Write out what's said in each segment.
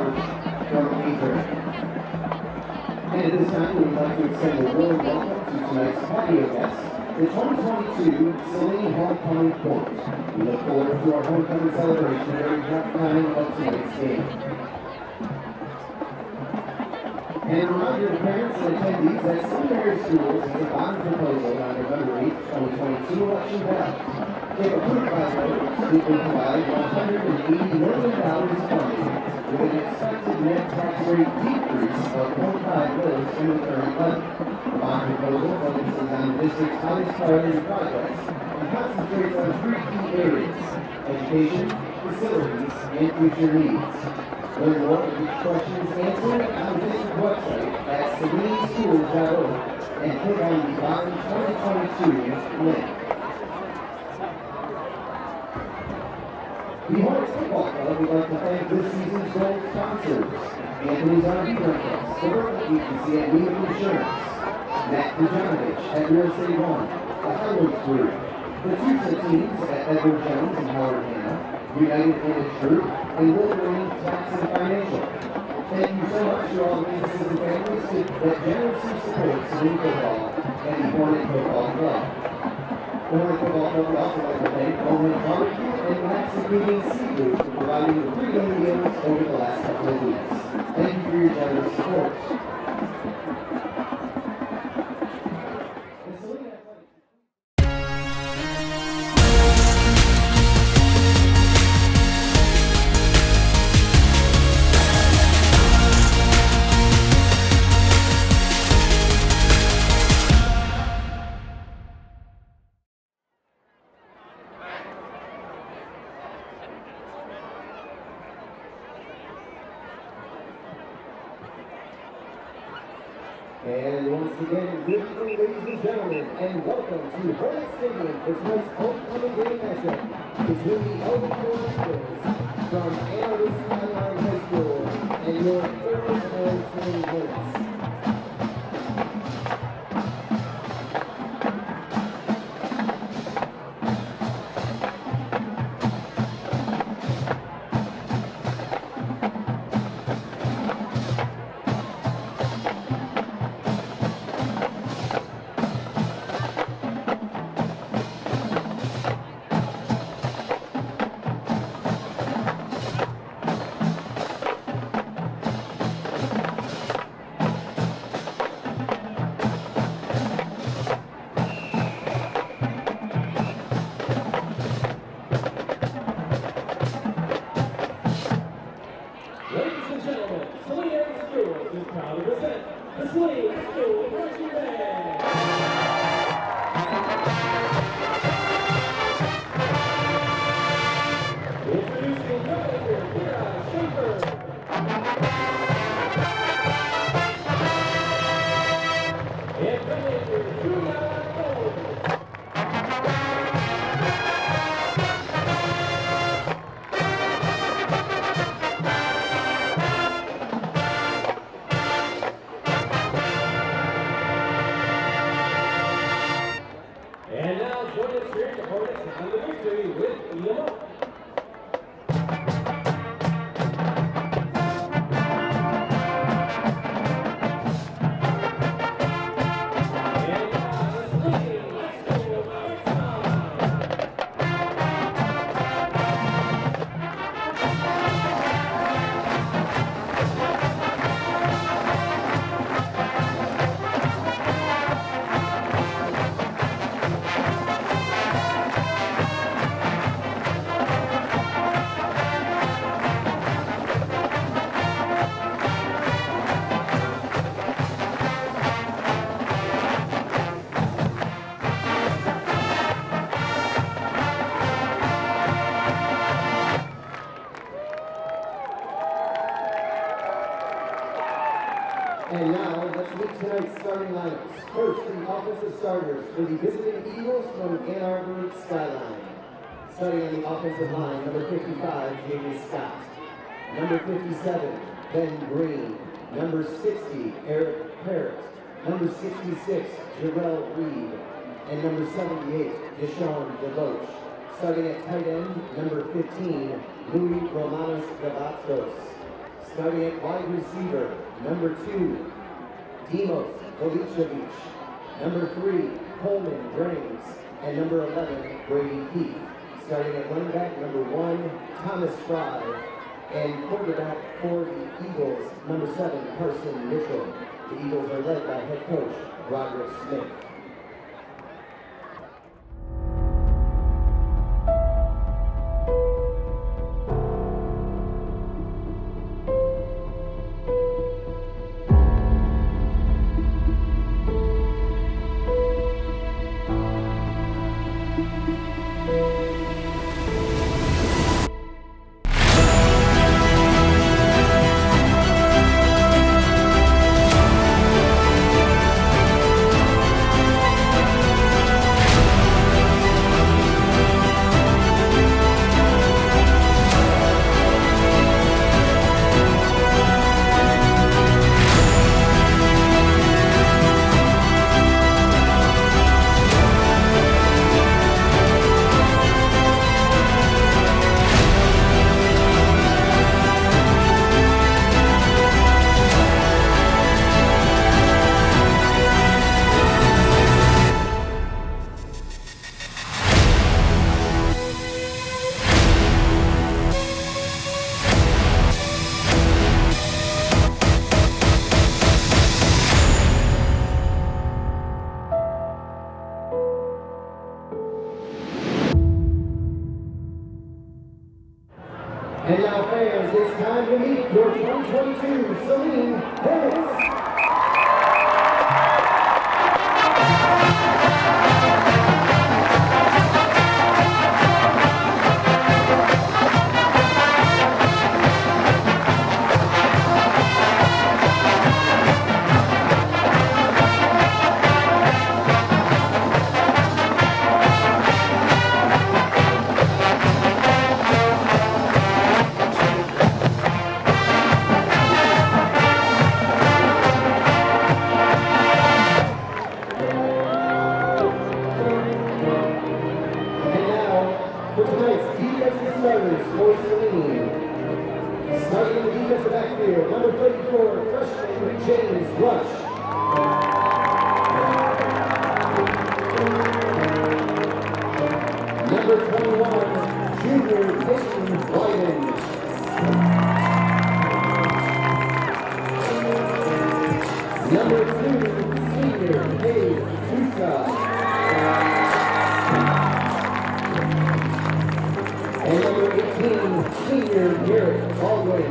charge from Peter. And at this time, we would like to extend a warm welcome to tonight's patio guests, the 2022 Saline Homecoming Court. We look forward to our homecoming celebration during halftime of tonight's game. And a reminder to parents and attendees that seminary schools has a bond proposal on November 8, 2022 election ballot. If approved by voters, we will provide $180 million of funding with an expected net tax rate decrease of 0.5 mils in the current budget. The bond proposal focuses on the district's highest priority projects and concentrates on three key areas: education, facilities, and future needs. Learn more with these questions answered on the district website at SalineSchools.org and click on the Bond 2022 link. The Hornets Football Club would like to thank this season's gold sponsors: Anthony's RV Rentals, the Work Agency at New Insurance, Matt Kujanovich at Real Estate One, the Highlands Group, the Tusa teams at Edward Jones and Howard Hanna, United Image Group, and Wolverine Tax and Financial. Thank you so much to all the businesses and families that generously support Saline Football and the Hornet Football Club. The Hornet Football Club would also like to thank Hornet Barbecue and Mexican Seafood for providing the free game meals over the last couple of weeks. Thank you for your generous support. And once again, good evening, ladies and gentlemen, and welcome to Hornet Stadium for tonight's homecoming game matchup between the Elgin Rangers from Arbor-Skyline High School and your third-hand Saline Hornets. The SalineVideo Crew Band. Introducing Manager Kira Schaefer. And Manager Julia Cole. And now join us here at the Hornets and the victory with Yama. And now, let's meet tonight's starting lineups. First, the offensive starters for the visiting Eagles from Arbor-Skyline. Starting on the offensive line, number 55, Jamie Scott. Number 57, Ben Green. Number 60, Eric Parrott. Number 66, Jarrell Reed. And number 78, Deshaun DeLoach. Starting at tight end, number 15, Louis Romanos Gavatos. Starting at wide receiver, number 2, Dimos Volicevic. Number 3, Coleman Graves. And number 11, Brady Keith. Starting at running back, number 1, Thomas Fry. And quarterback for the Eagles, number 7, Carson Mitchell. The Eagles are led by head coach Roderick Smith. And now, fans, it's time to meet your 2022 Saline Hornets. For tonight's defensive starters for Saline. Starting in the defensive backfield, number 34, freshman James Rush. Number 21, junior Dayton Wyden. Number 2, senior Dave Tuska. And number 18, senior Garrett Baldwin.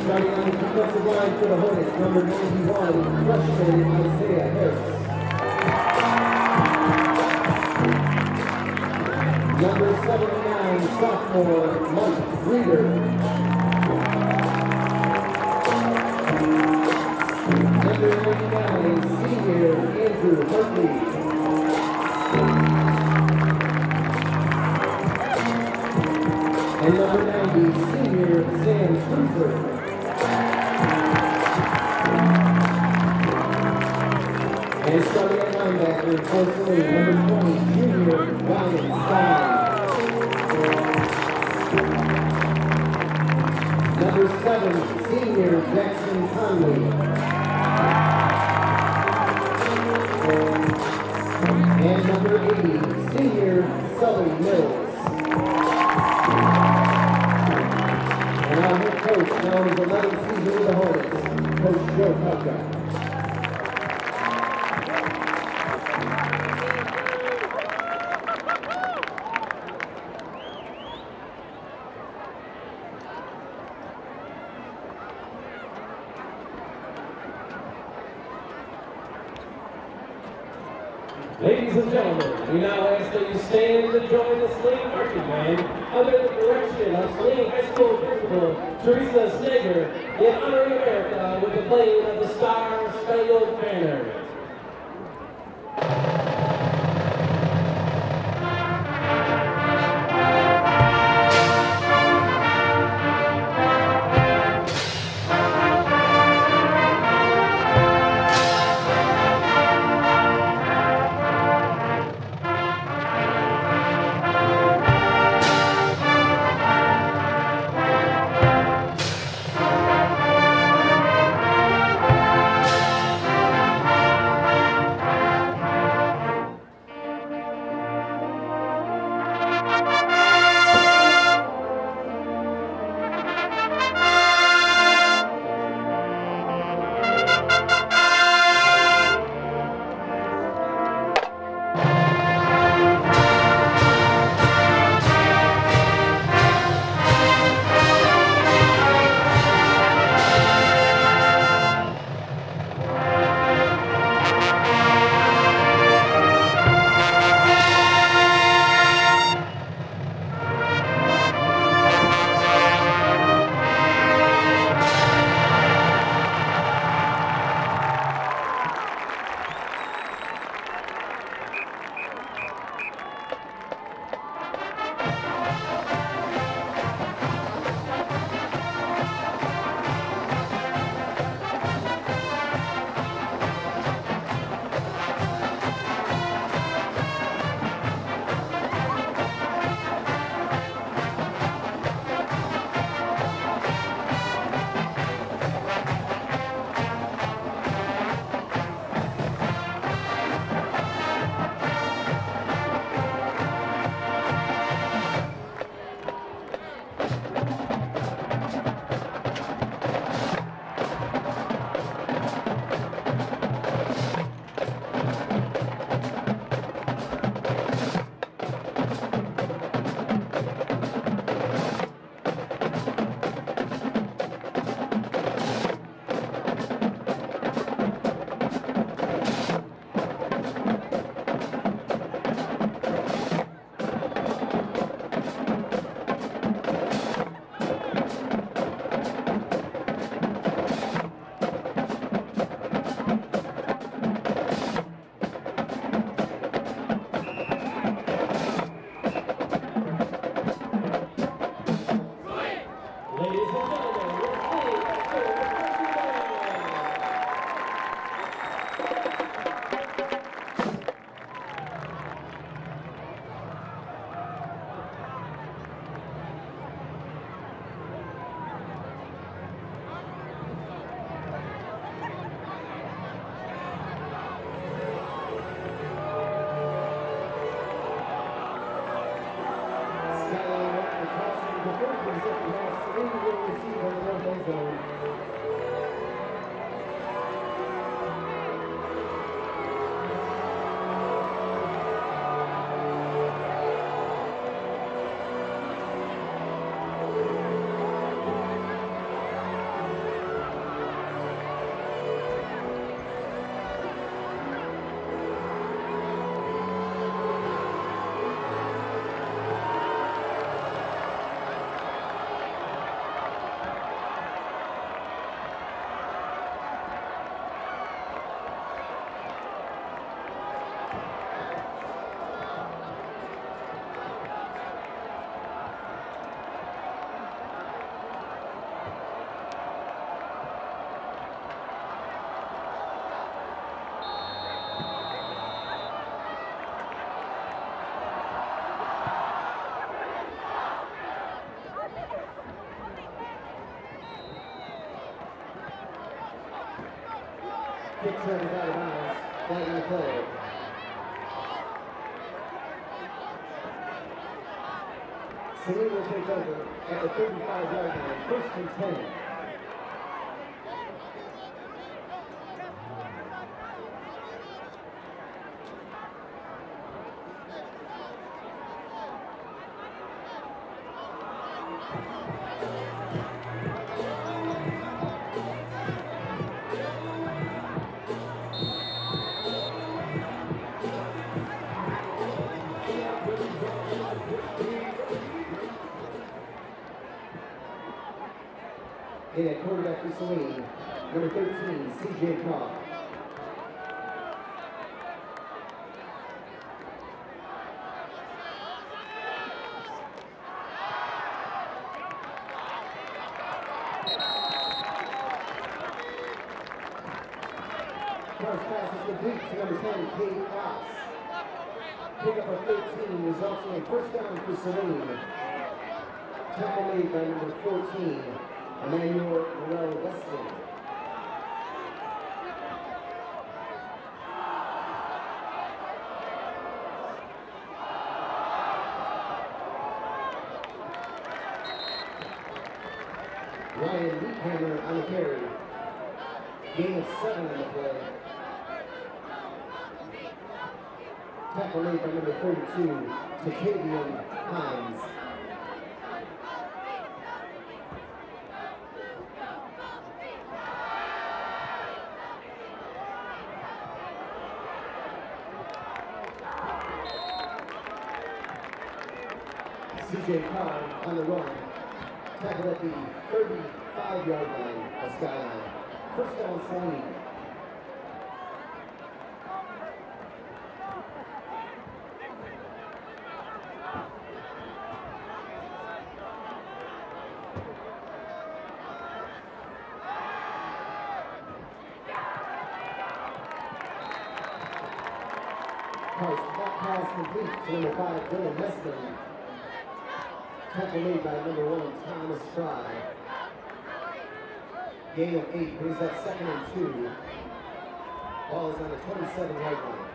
Starting on the defensive line for the Hornets, number 91, freshman Isaiah Harris. Number 79, sophomore Mike Reeder. Number 99, senior Andrew Hartley. And number 90, senior Sam Cruiser. And starting at linebacker for Saline, number 20, junior Ryan Stein. Number 7, senior Jackson Conley. And number 80, senior Sully Mills. And our head coach, now in his 11th season with the Hornets, Coach Joe Kupka. Ladies and gentlemen, we now ask that you stand and join the Saline marching band under the direction of Saline High School Principal Teresa Snager in honoring America with the playing of the Star-Spangled Banner. The fourth position has Saline will receive on the north end zone. Kick turn is out of bounds. Flag on the play. Saline will take over at the 35-yard line, 1st and 10. In at quarterback for Saline, number 13, CJ Cobb. First pass is complete to number 10, Kate Fox. Pick up of 13 results in a first down for Saline. Tackle made by number 14. Emmanuel Morel-Weston. Ryan Leakhammer on the carry. Gain of 7 on the play. Tackle made by number 32, Tatavian Hines. CJ Cobb on the run, tackled at the 35-yard line of Skyline. First down, Saline. Pass complete to number 5, Dylan Meston. Tackle made by number 1, Thomas Fry. Gain of 8, brings up 2nd and 2. Ball is on the 27-yard line.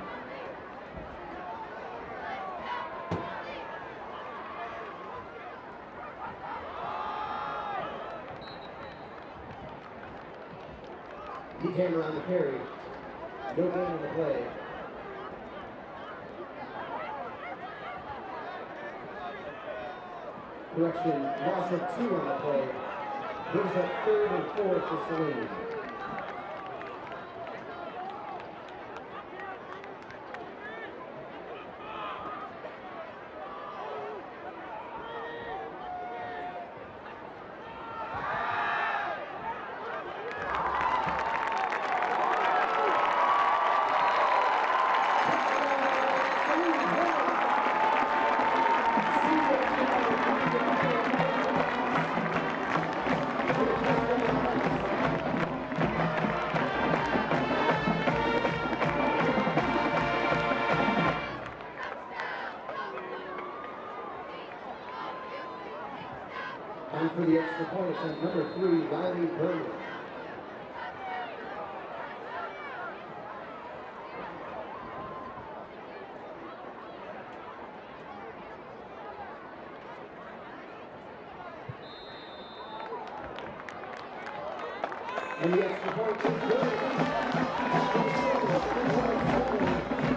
Leakhammer on the carry. No gain on the play. Correction, loss of 2 on the play. Brings up 3rd and 4 for Saline. On for the extra point attempt, number 3, Riley Berman. And the extra point is good.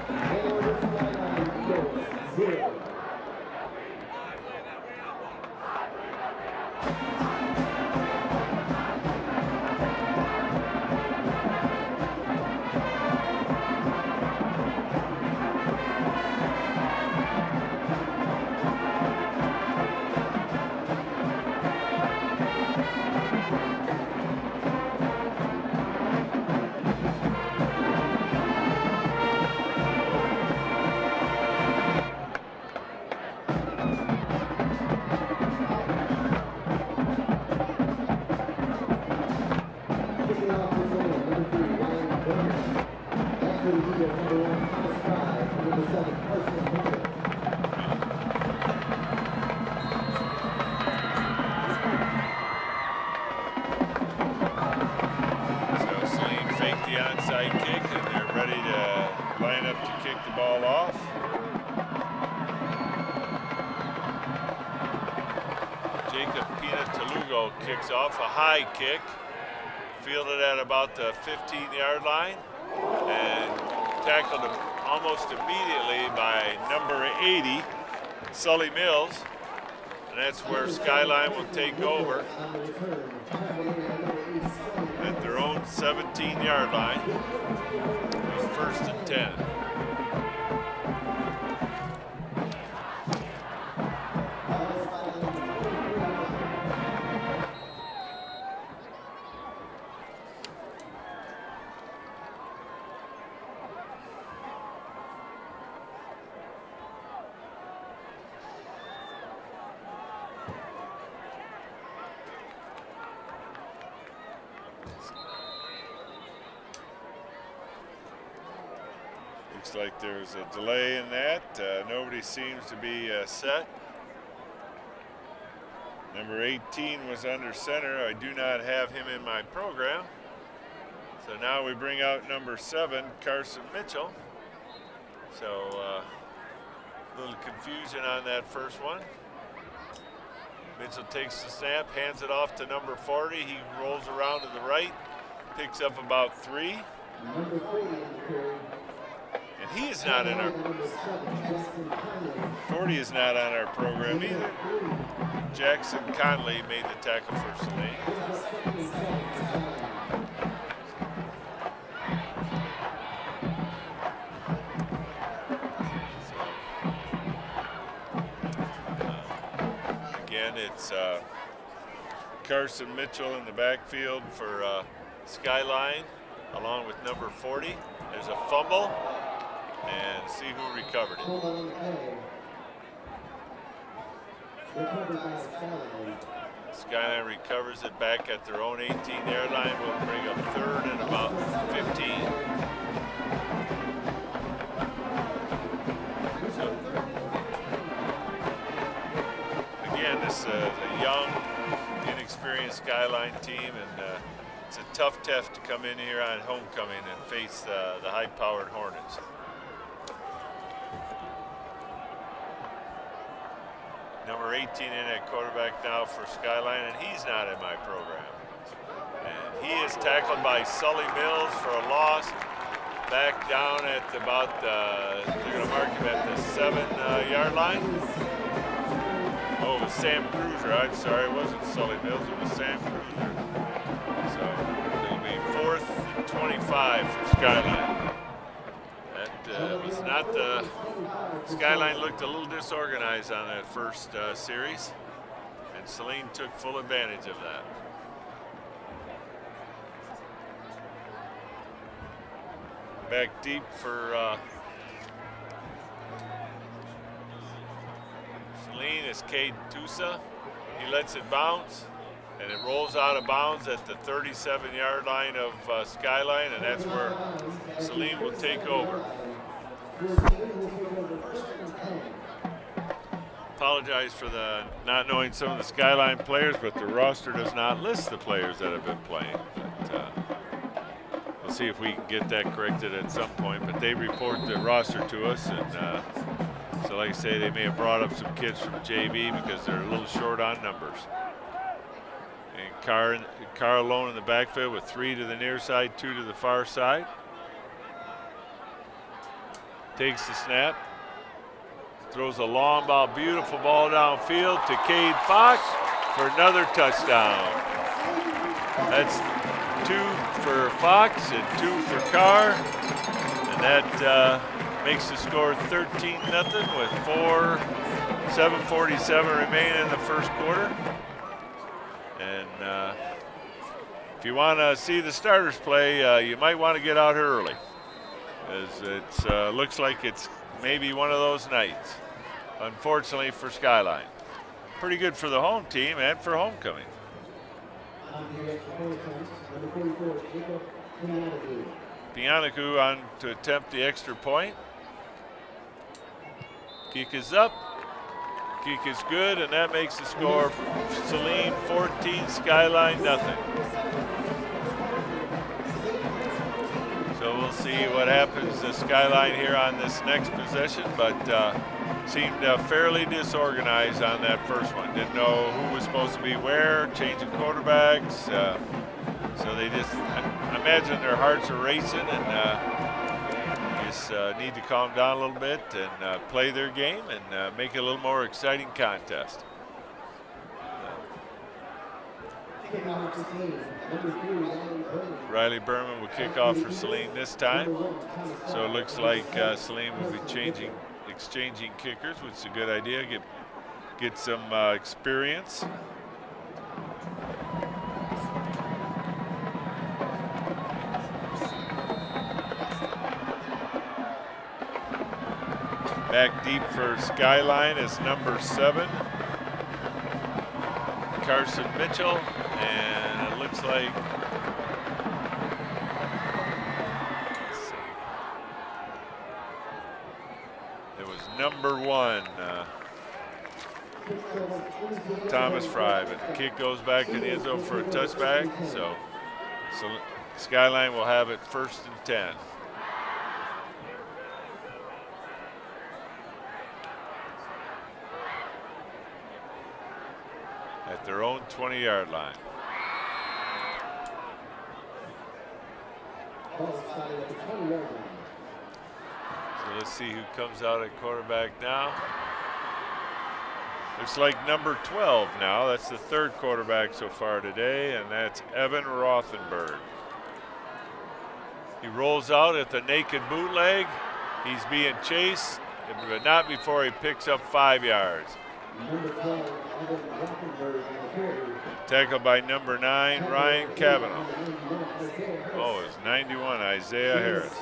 And Arbor-Skyline goes 0. The onside kick, and they're ready to line up to kick the ball off. Jacob Pina-Talugo kicks off a high kick, fielded at about the 15-yard line, and tackled almost immediately by number 80, Sully Mills, and that's where Skyline will take over at their own 17-yard line. It's 1st and 10. Looks like there's a delay in that. Nobody seems to be set. Number 18 was under center. I do not have him in my program. So now we bring out number 7, Carson Mitchell. So a little confusion on that first one. Mitchell takes the snap, hands it off to number 40. He rolls around to the right, picks up about 3. Number 40 in the carry. And he is not in our 40 is not on our program either. Jackson Conley made the tackle for Saline. Again, it's Carson Mitchell in the backfield for Skyline, along with number 40. There's a fumble. And see who recovered it. Skyline recovers it back at their own 18-yard line. We'll bring up 3rd and about 15. So, again, this is a young, inexperienced Skyline team, and it's a tough test to come in here on homecoming and face the high-powered Hornets. Number 18 in at quarterback now for Skyline, and he's not in my program. And he is tackled by Sully Mills for a loss. Back down at about, they're going to mark him at the 7-yard line. Oh, it was Sam Cruiser. I'm sorry, it wasn't Sully Mills, it was Sam Cruiser. So it'll be 4th and 25 for Skyline. That was not the Skyline looked a little disorganized on that first series, and Saline took full advantage of that. Back deep for Saline is Cade Tusa. He lets it bounce, and it rolls out of bounds at the 37-yard line of Skyline, and that's where Saline will take over. Apologize for the not knowing some of the Skyline players, but the roster does not list the players that have been playing. But we'll see if we can get that corrected at some point. But they report the roster to us, and so like I say, they may have brought up some kids from JV because they're a little short on numbers. And Carr alone in the backfield with 3 to the near side, 2 to the far side. Takes the snap. Throws a long ball, beautiful ball downfield to Cade Fox for another touchdown. That's 2 for Fox and 2 for Carr. And that makes the score 13-0 with 7:47 remaining in the first quarter. And if you want to see the starters play, you might want to get out here early, as it looks like it's maybe one of those nights, unfortunately for Skyline. Pretty good for the home team and for homecoming. Pianaku on to attempt the extra point. Kick is up. Kick is good, and that makes the score Saline 14, Skyline nothing. So we'll see what happens to Skyline here on this next possession, but seemed fairly disorganized on that first one. Didn't know who was supposed to be where, changing quarterbacks. So they just, I imagine their hearts are racing, and just need to calm down a little bit and play their game and make it a little more exciting contest. Riley Berman will kick off for Saline this time. So it looks like Saline will be exchanging kickers, which is a good idea. Get some experience. Back deep for Skyline is number 7, Carson Mitchell, and it looks like, let's see, it was number 1, Thomas Fry, but the kick goes back in the end zone for a touchback, so Skyline will have it 1st and 10. At their own 20-yard line. So let's see who comes out at quarterback now. Looks like number 12 now. That's the 3rd quarterback so far today, and that's Evan Rothenberg. He rolls out at the naked bootleg. He's being chased, but not before he picks up 5 yards. Tackled by number 9, Ryan Cavanaugh. Oh, it's 91, Isaiah Harris.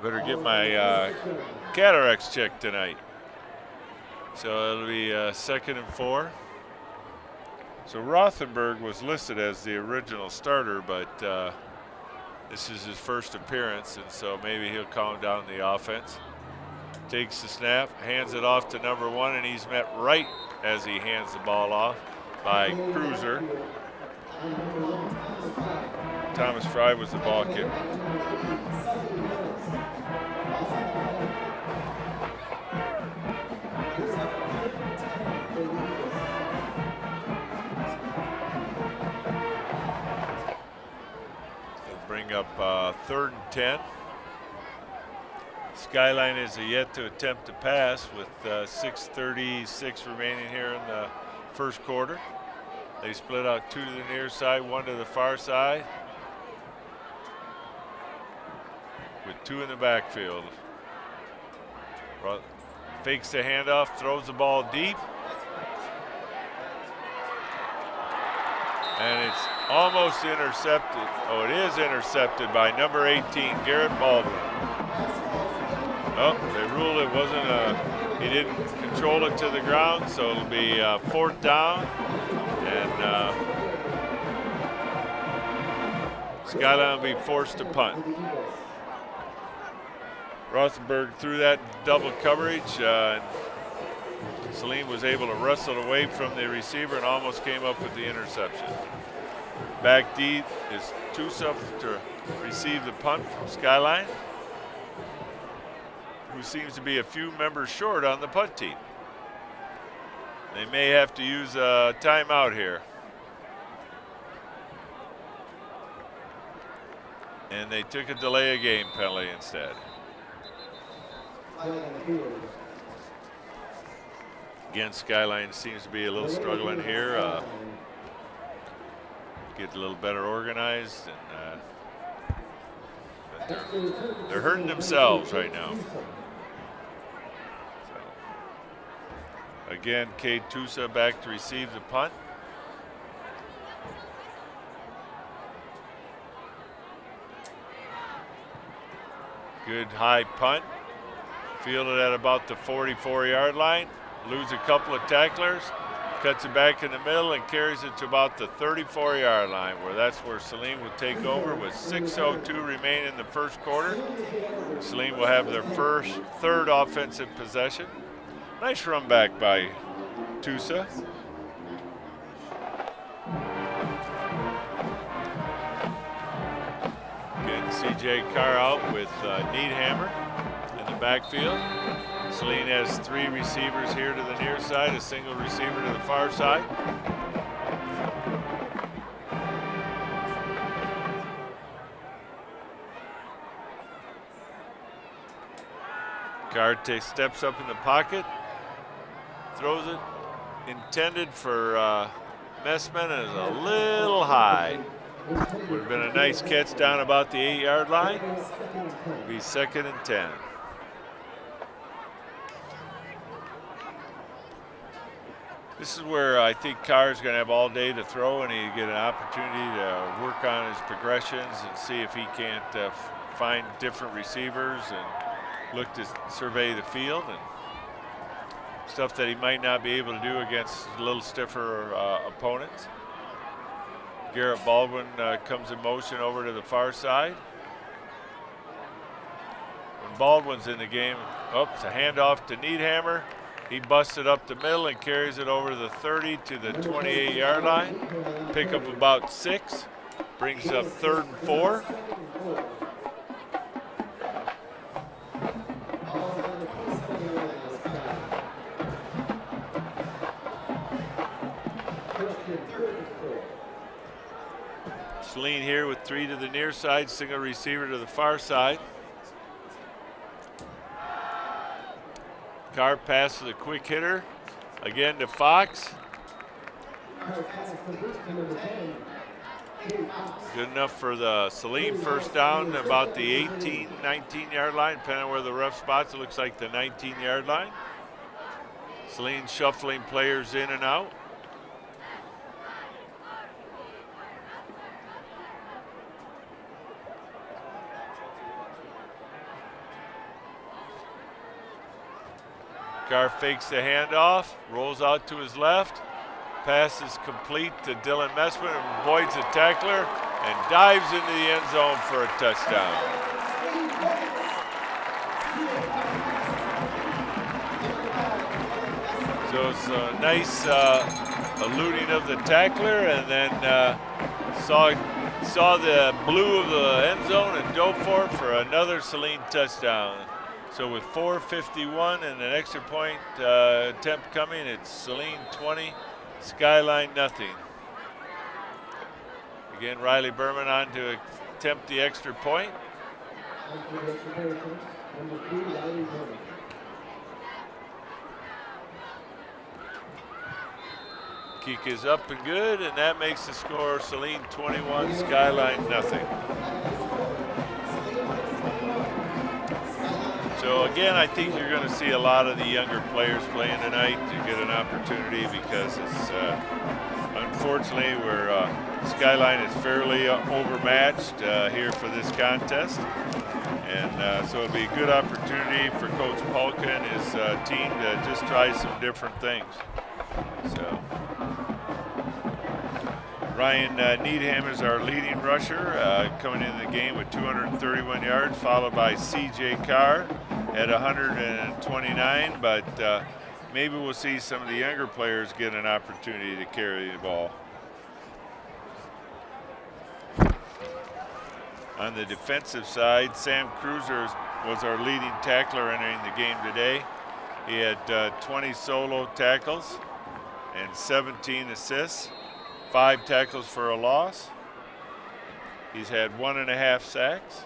Better get my cataracts checked tonight. So it'll be 2nd and 4. So Rothenberg was listed as the original starter, but this is his first appearance, and so maybe he'll calm down the offense. Takes the snap, hands it off to number 1, and he's met right as he hands the ball off by Cruiser. Thomas Fry was the ball kicker. They'll bring up 3rd and 10. Skyline is yet to attempt to pass with 6:36 remaining here in the first quarter. They split out 2 to the near side, 1 to the far side, with 2 in the backfield. Fakes the handoff, throws the ball deep, and it's almost intercepted. Oh, it is intercepted by number 18, Garrett Baldwin. Oh, they ruled it wasn't he didn't control it to the ground, so it'll be 4th down, and Skyline will be forced to punt. Rothenberg threw that double coverage, and Saline was able to wrestle it away from the receiver and almost came up with the interception. Back deep is Tusuf to receive the punt from Skyline, who seems to be a few members short on the punt team. They may have to use a timeout here. And they took a delay of game penalty instead. Again, Skyline seems to be a little struggling here. Get a little better organized, and they're hurting themselves right now. So, again, Cade Tusa back to receive the punt. Good high punt. Fielded at about the 44-yard line. Lose a couple of tacklers. Cuts it back in the middle and carries it to about the 34-yard line, where that's where Saline will take over with 6:02 remaining in the first quarter. Saline will have their third offensive possession. Nice run back by Tusa. Getting C.J. Carr out with Needhammer in the backfield. Saline has 3 receivers here to the near side, a single receiver to the far side. Carr steps up in the pocket, throws it, intended for Messman, and is a little high. Would have been a nice catch down about the 8-yard line. Be 2nd and 10. This is where I think Carr is going to have all day to throw, and he get an opportunity to work on his progressions and see if he can't find different receivers and look to survey the field and stuff that he might not be able to do against a little stiffer opponents. Garrett Baldwin comes in motion over to the far side. When Baldwin's in the game, it's a handoff to Needhammer. He busts it up the middle and carries it over the 30 to the 28-yard line. Pick up about 6. Brings up 3rd and 4. Saline here with 3 to the near side, single receiver to the far side. Carr pass to the quick hitter, again to Fox. Good enough for the Saline first down, about the 18, 19-yard line, depending on where the ref spots. It looks like the 19-yard line. Saline shuffling players in and out. Carr fakes the handoff, rolls out to his left. Pass is complete to Dylan Messman, and avoids a tackler and dives into the end zone for a touchdown. So it's a nice eluding of the tackler, and then saw the blue of the end zone and dove for it for another Saline touchdown. So with 4:51 and an extra point attempt coming, it's Saline 20, Skyline nothing. Again, Riley Berman on to attempt the extra point. Kick is up and good, and that makes the score Saline 21, Skyline nothing. So again, I think you're going to see a lot of the younger players playing tonight to get an opportunity, because it's unfortunately Skyline is fairly overmatched here for this contest, and so it'll be a good opportunity for Coach Polka and his team to just try some different things. So Ryan Needham is our leading rusher, coming into the game with 231 yards, followed by C.J. Carr at 129, but maybe we'll see some of the younger players get an opportunity to carry the ball. On the defensive side, Sam Cruiser was our leading tackler entering the game today. He had 20 solo tackles, and 17 assists, 5 tackles for a loss. He's had 1.5 sacks.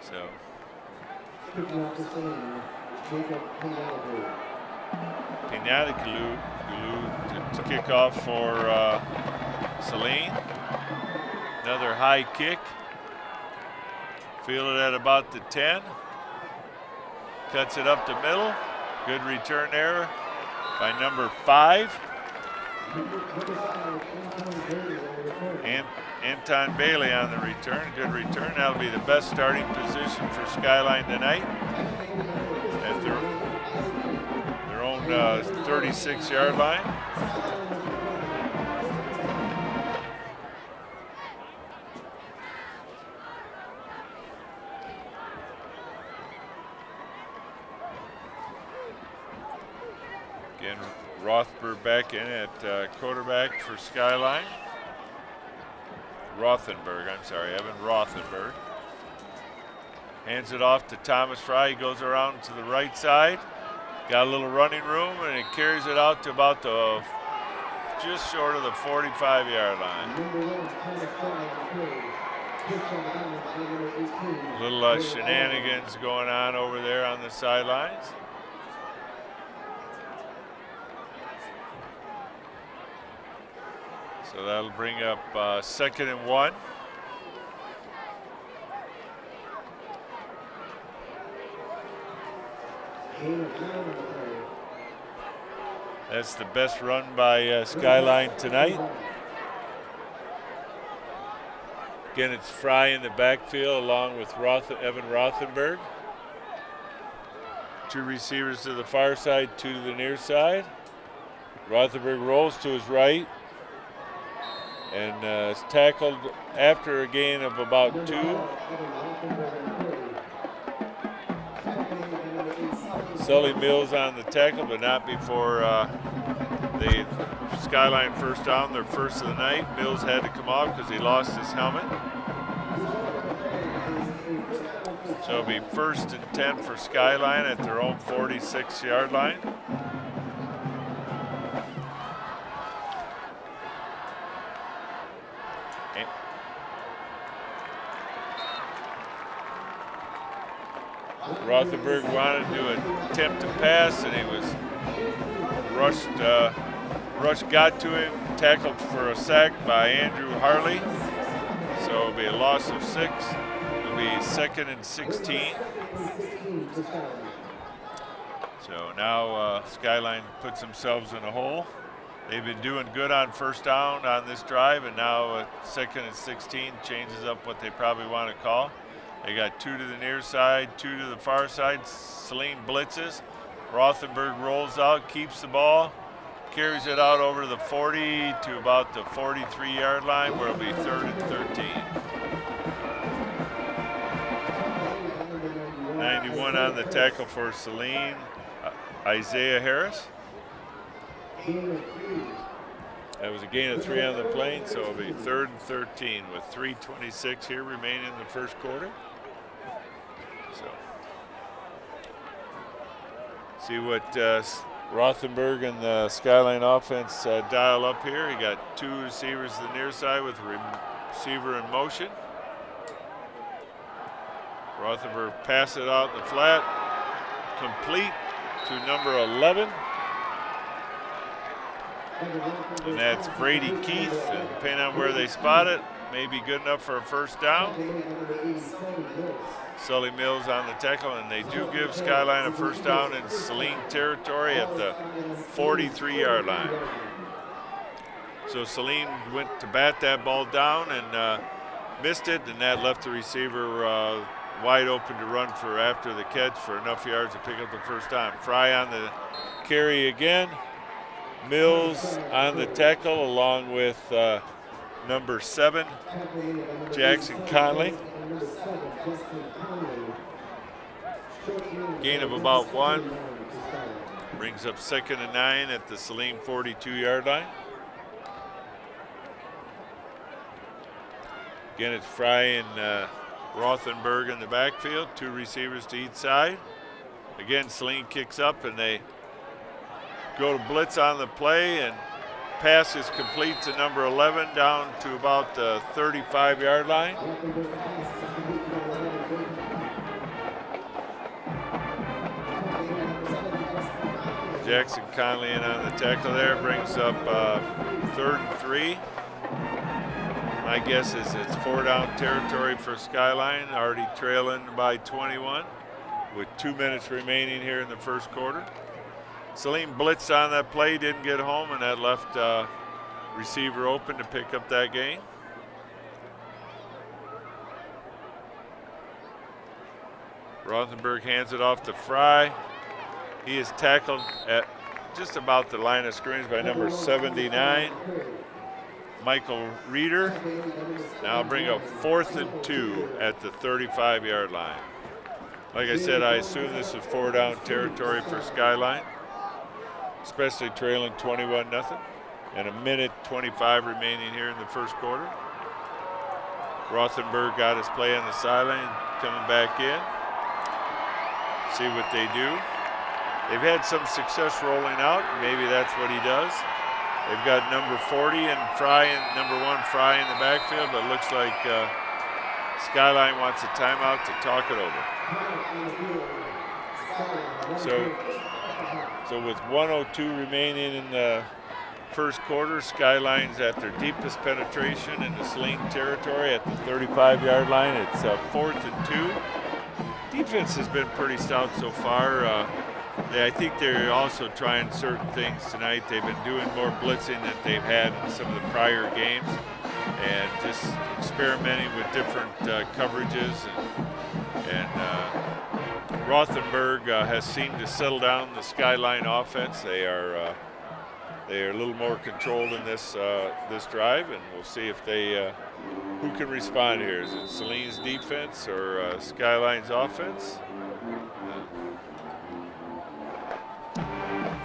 So. Pinata to kick off for Saline. Another high kick. Fielded at about the 10. Cuts it up the middle. Good return there by number 5. Anton Bailey on the return. Good return. That'll be the best starting position for Skyline tonight at their own 36-yard line. Again, Rothberg back in at quarterback for Skyline. Evan Rothenberg. Hands it off to Thomas Fry. He goes around to the right side. Got a little running room, and he carries it out to about the, just short of the 45-yard line. Little shenanigans going on over there on the sidelines. So that'll bring up 2nd and 1. That's the best run by Skyline tonight. Again, it's Fry in the backfield along with Evan Rothenberg. 2 receivers to the far side, 2 to the near side. Rothenberg rolls to his right and is tackled after a gain of about 2. Sully Mills on the tackle, but not before the Skyline first down, their first of the night. Mills had to come off because he lost his helmet. So it'll be 1st and 10 for Skyline at their own 46-yard line. Rothenberg wanted to attempt to pass, and he was rushed. Rush got to him, tackled for a sack by Andrew Harley. So it'll be a loss of 6. It'll be 2nd and 16. So now Skyline puts themselves in a hole. They've been doing good on first down on this drive, and now 2nd and 16 changes up what they probably want to call. They got 2 to the near side, 2 to the far side. Saline blitzes. Rothenberg rolls out, keeps the ball, carries it out over the 40 to about the 43-yard line, where it'll be 3rd and 13. 91 on the tackle for Saline, Isaiah Harris. That was a gain of 3 on the plane, so it'll be 3rd and 13 with 3:26 here remaining in the first quarter. So, see what Rothenberg and the Skyline offense dial up here. He got 2 receivers to the near side with a receiver in motion. Rothenberg passes it out in the flat, complete to number 11. And that's Brady Keith, and depending on where they spot it, may be good enough for a first down. Sully Mills on the tackle, and they do give Skyline a first down in Saline territory at the 43-yard line. So Saline went to bat that ball down and missed it, and that left the receiver wide open to run for after the catch for enough yards to pick up the first down. Fry on the carry again. Mills on the tackle along with number 7, Jackson Conley. Gain of about 1. Brings up 2nd and 9 at the Saline 42-yard line. Again, it's Fry and Rothenberg in the backfield, 2 receivers to each side. Again, Saline kicks up, and they go to blitz on the play, and pass is complete to number 11 down to about the 35-yard line. Jackson Conley in on the tackle there, brings up 3rd and 3. My guess is it's 4-down territory for Skyline, already trailing by 21 with 2 minutes remaining here in the first quarter. Saline blitzed on that play, didn't get home, and that left receiver open to pick up that gain. Rothenberg hands it off to Fry. He is tackled at just about the line of scrimmage by number 79, Michael Reeder. Now bring up 4th and 2 at the 35-yard line. Like I said, I assume this is 4-down territory for Skyline, especially trailing 21-0, and 1:25 remaining here in the first quarter. Rothenberg got his play on the sideline, coming back in. See what they do. They've had some success rolling out. Maybe that's what he does. They've got number 40 and Fry, and number 1 Fry in the backfield, but it looks like Skyline wants a timeout to talk it over. So with 1:02 remaining in the first quarter, Skyline's at their deepest penetration in the Saline territory at the 35-yard line. It's 4th and 2. Defense has been pretty stout so far. I think they're also trying certain things tonight. They've been doing more blitzing than they've had in some of the prior games, and just experimenting with different coverages. And Rothenberg has seemed to settle down the Skyline offense. They are a little more controlled in this drive, and we'll see if they who can respond here. Is it Saline's defense or Skyline's offense?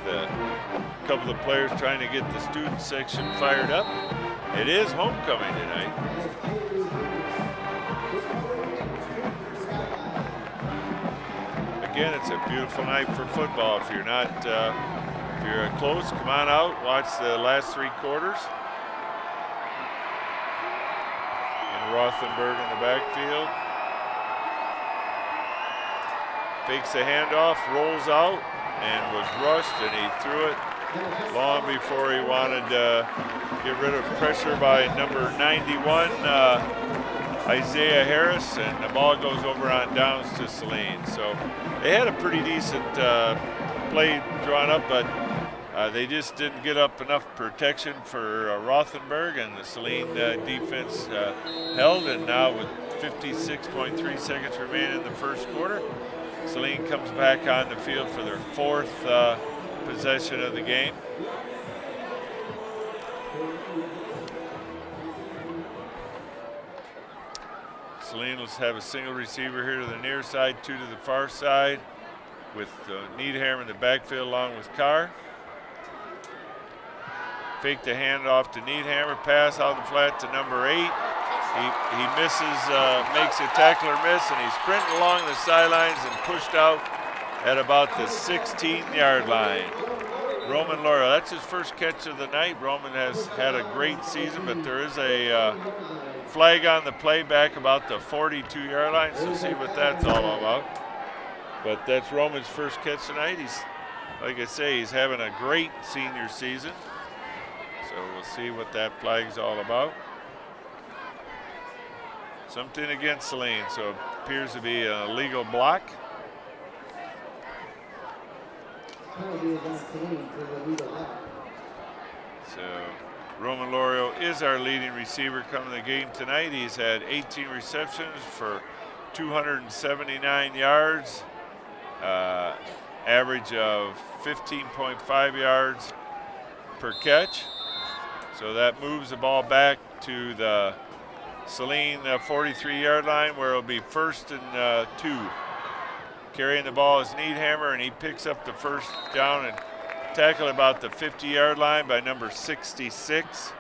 A couple of players trying to get the student section fired up. It is homecoming tonight. Again, it's a beautiful night for football. If you're not, if you're close, come on out, watch the last 3 quarters. And Rothenberg in the backfield. Fakes the handoff, rolls out, and was rushed, and he threw it long before he wanted to get rid of pressure by number 91, Isaiah Harris, and the ball goes over on downs to Saline. So they had a pretty decent play drawn up, but they just didn't get up enough protection for Rothenberg, and the Saline defense held, and now with 56.3 seconds remaining in the first quarter, Saline comes back on the field for their 4th possession of the game. Saline will have a single receiver here to the near side, 2 to the far side, with Needhammer in the backfield along with Carr. Fake the handoff to Needhammer, pass out the flat to number 8. He misses, makes a tackler miss, and he's sprinting along the sidelines and pushed out at about the 16-yard line. Roman Laurel, that's his first catch of the night. Roman has had a great season, but there is a flag on the play back about the 42-yard line, so see what that's all about. But that's Roman's first catch tonight. He's, like I say, he's having a great senior season. So we'll see what that flag's all about. Something against Saline, so it appears to be an illegal block. So Roman Lorio is our leading receiver coming to the game tonight. He's had 18 receptions for 279 yards, average of 15.5 yards per catch. So that moves the ball back to the Saline 43-yard line, where it'll be 1st and 2. Carrying the ball is Needhammer, and he picks up the first down and tackle about the 50-yard line by number 66,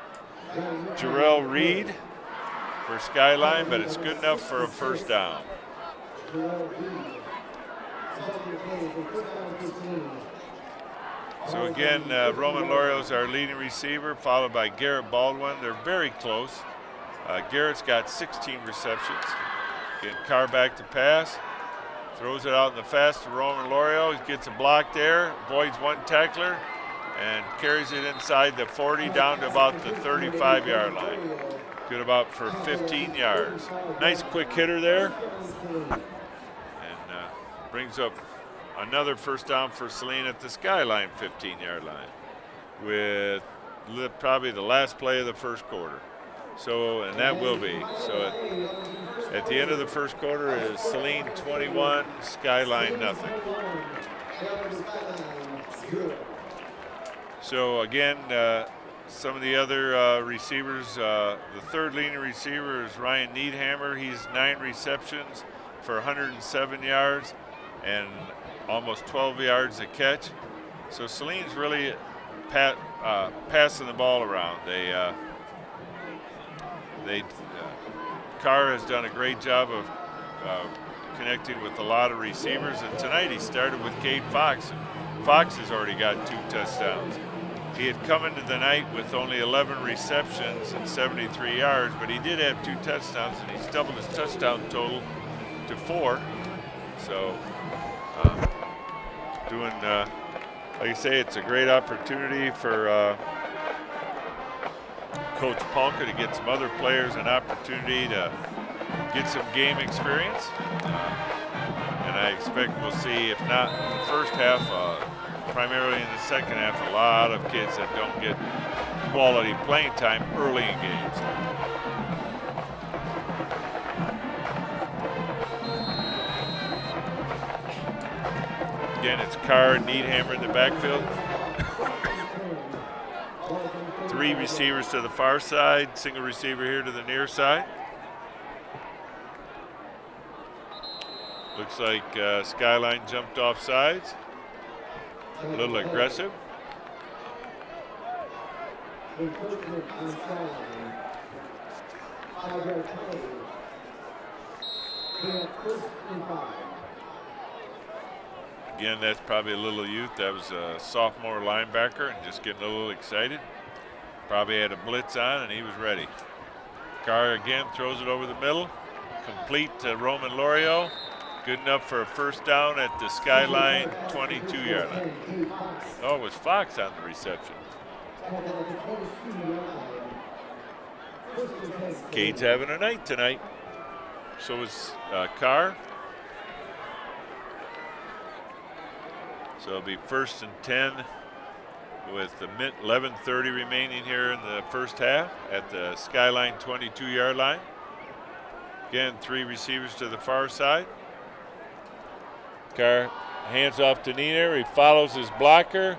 Jarrell Reed for Skyline, but it's good enough for a first down. So again, Roman Lorio's our leading receiver, followed by Garrett Baldwin. They're very close. Garrett's got 16 receptions. Getting Carr back to pass. Throws it out in the fast to Roman Lorio. He gets a block there, avoids one tackler, and carries it inside the 40 down to about the 35-yard line. Good about for 15 yards. Nice quick hitter there. And brings up another first down for Saline at the Skyline 15-yard line with probably the last play of the first quarter. So, and that will be. So at the end of the first quarter is Saline 21, Skyline nothing. So again, some of the other receivers, the third leading receiver is Ryan Needhammer. He's 9 receptions for 107 yards and almost 12 yards a catch. So Saline's really passing the ball around. Carr has done a great job of connecting with a lot of receivers, and tonight he started with Cade Fox. And Fox has already got 2 touchdowns. He had come into the night with only 11 receptions and 73 yards, but he did have 2 touchdowns, and he's doubled his touchdown total to 4. So like I say, it's a great opportunity for Coach Polka to get some other players an opportunity to get some game experience. And I expect we'll see, if not in the first half, primarily in the second half, a lot of kids that don't get quality playing time early in games. Again, it's Carr and Needhammer in the backfield. 3 receivers to the far side, single receiver here to the near side. Looks like Skyline jumped off sides. A little aggressive. Again, that's probably a little youth. That was a sophomore linebacker and just getting a little excited. Probably had a blitz on and he was ready. Carr again throws it over the middle. Complete to Roman Lorio. Good enough for a first down at the Skyline 22-yard line. Oh, it was Fox on the reception. Cade's having a night tonight. So is Carr. So it'll be 1st and 10 with the 11:30 remaining here in the first half at the Skyline 22-yard line. Again, 3 receivers to the far side. Carr hands off to Nina. He follows his blocker,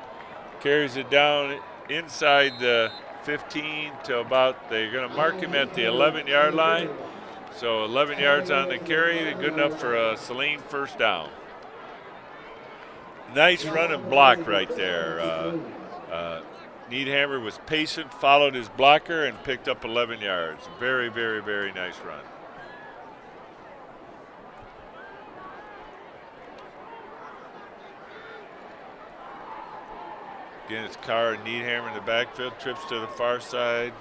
carries it down inside the 15 to about, they're going to mark him at the 11-yard line. So 11 yards on the carry, good enough for a Saline first down. Nice run and block right there. Needhammer was patient, followed his blocker, and picked up 11 yards. Very, very, very nice run. Again, it's Carr and Needhammer in the backfield, trips to the far side.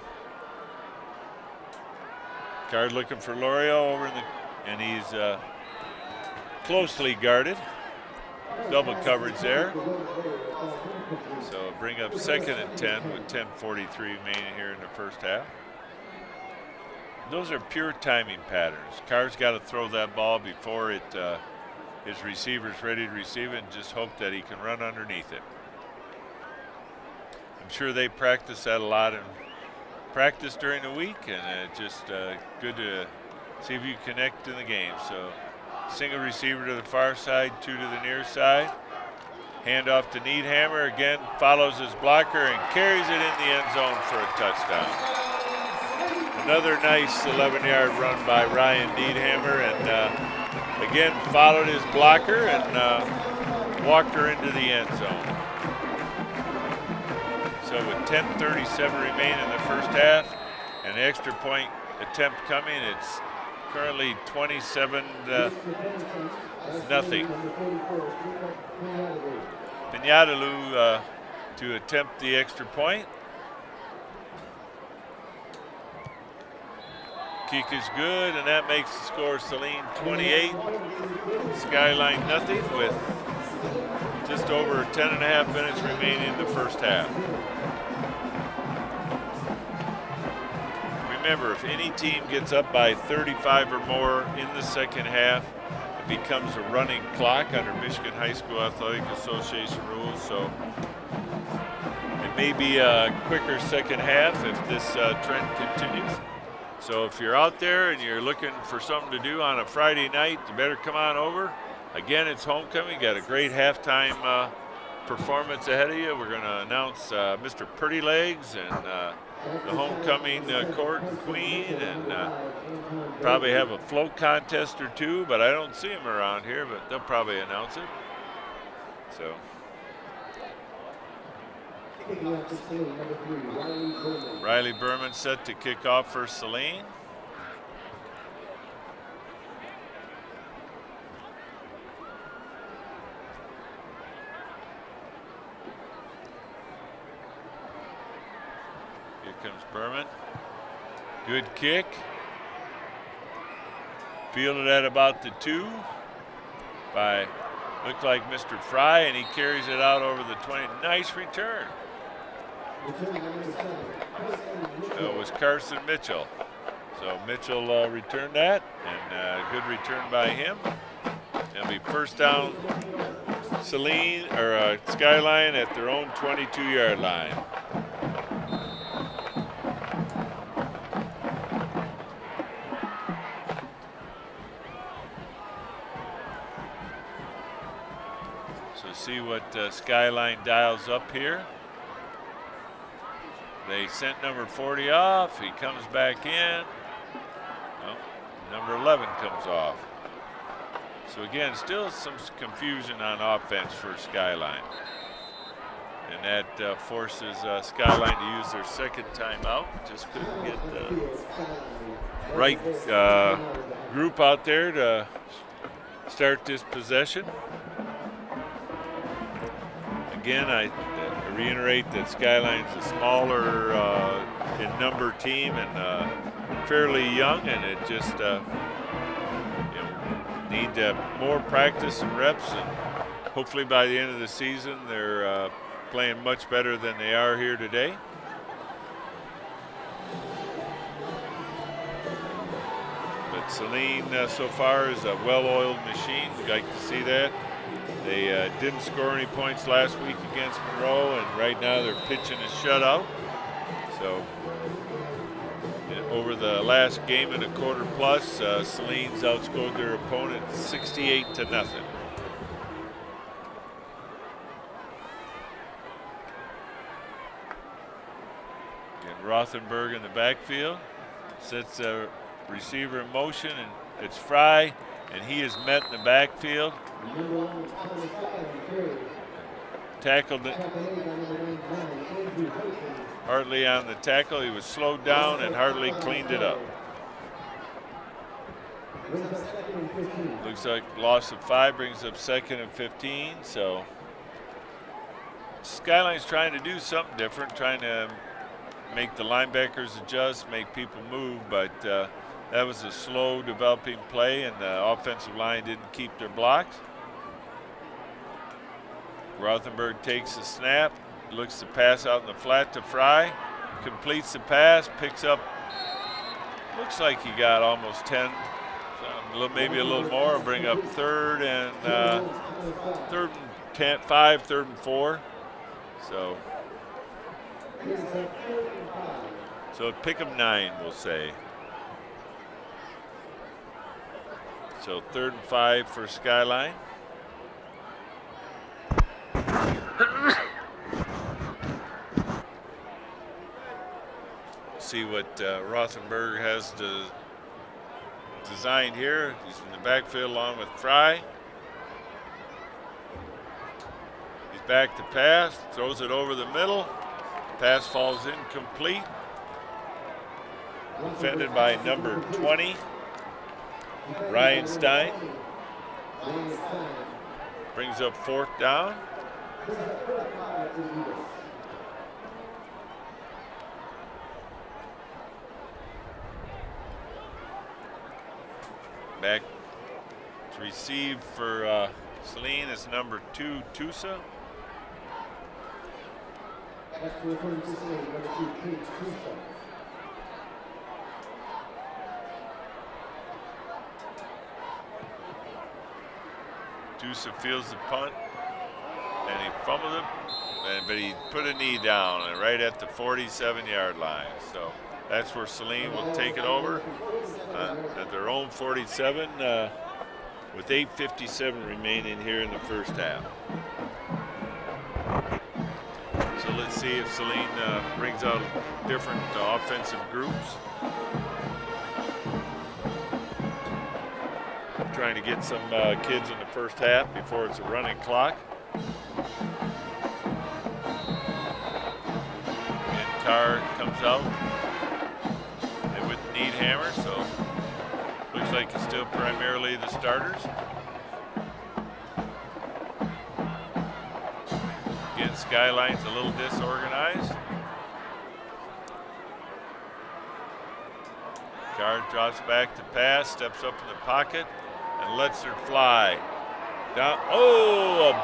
Carr looking for Lorio over in the, and he's closely guarded. Double coverage there. So bring up 2nd and 10 with 10:43 remaining here in the first half. Those are pure timing patterns. Carr's got to throw that ball before his receiver's ready to receive it and just hope that he can run underneath it. I'm sure they practice that a lot in practice during the week, and it's just good to see if you connect in the game. So single receiver to the far side, 2 to the near side. Hand off to Needhammer, again follows his blocker and carries it in the end zone for a touchdown. Another nice 11-yard run by Ryan Needhammer, and again followed his blocker and walked her into the end zone. So with 10:37 remaining in the first half, an extra point attempt coming, it's currently 27-0. Pignatadou to attempt the extra point. Kick is good, and that makes the score Saline 28, Skyline nothing, with just over 10.5 minutes remaining in the first half. Remember, if any team gets up by 35 or more in the second half, it becomes a running clock under Michigan High School Athletic Association rules. So it may be a quicker second half if this trend continues. So if you're out there and you're looking for something to do on a Friday night, you better come on over. Again, it's homecoming. Got a great halftime performance ahead of you. We're going to announce Mr. Pretty Legs and the homecoming court queen, and probably have a float contest or two, but I don't see them around here, but they'll probably announce it. So. Riley Berman set to kick off for Saline. Here comes Berman. Good kick. Fielded at about the 2 by, looked like Mr. Fry, and he carries it out over the 20. Nice return. It was Carson Mitchell. So Mitchell returned that, and good return by him. It'll be first down Saline, or Skyline at their own 22-yard line. So see what Skyline dials up here. They sent number 40 off. He comes back in. Well, number 11 comes off. So again, still some confusion on offense for Skyline. And that forces Skyline to use their second timeout. Just couldn't get the right group out there to start this possession. Again, I reiterate that Skyline's a smaller in number team and fairly young, and it just need more practice and reps, and hopefully by the end of the season they're playing much better than they are here today. But Saline so far is a well-oiled machine. We'd like to see that. They didn't score any points last week against Monroe, and right now they're pitching a shutout. So over the last game and a quarter plus, Saline's outscored their opponent 68-0. And Rothenberg in the backfield sets a receiver in motion, and it's Fry, and he is met in the backfield. Tackled it. Hartley on the tackle. He was slowed down, and Hartley cleaned it up. Looks like loss of 5 brings up 2nd and 15. So Skyline's trying to do something different, trying to make the linebackers adjust, make people move, but that was a slow developing play, and the offensive line didn't keep their blocks. Rothenberg takes the snap, looks to pass out in the flat to Fry, completes the pass, picks up, looks like he got almost 10, maybe a little more, bring up 3rd and 5, 3rd and 4. So pick 'em 9, we'll say. So 3rd and 5 for Skyline. See what Rothenberg has designed here. He's in the backfield along with Fry. He's back to pass, throws it over the middle. Pass falls incomplete. Defended by number 20, Ryan Stein. Brings up 4th down. Back to receive for Saline is number 2, Tusa. That's to return to Saline, number 2, Kate Tusa. Tusa fields the punt, and he fumbled it, but he put a knee down and right at the 47-yard line. So that's where Saline will take it over at their own 47 with 8:57 remaining here in the first half. So let's see if Saline brings out different offensive groups. Trying to get some kids in the first half before it's a running clock. And Carr comes out with Needhammer, so looks like it's still primarily the starters. Again, Skyline's a little disorganized. Carr drops back to pass, steps up in the pocket, and lets her fly. Down, oh, a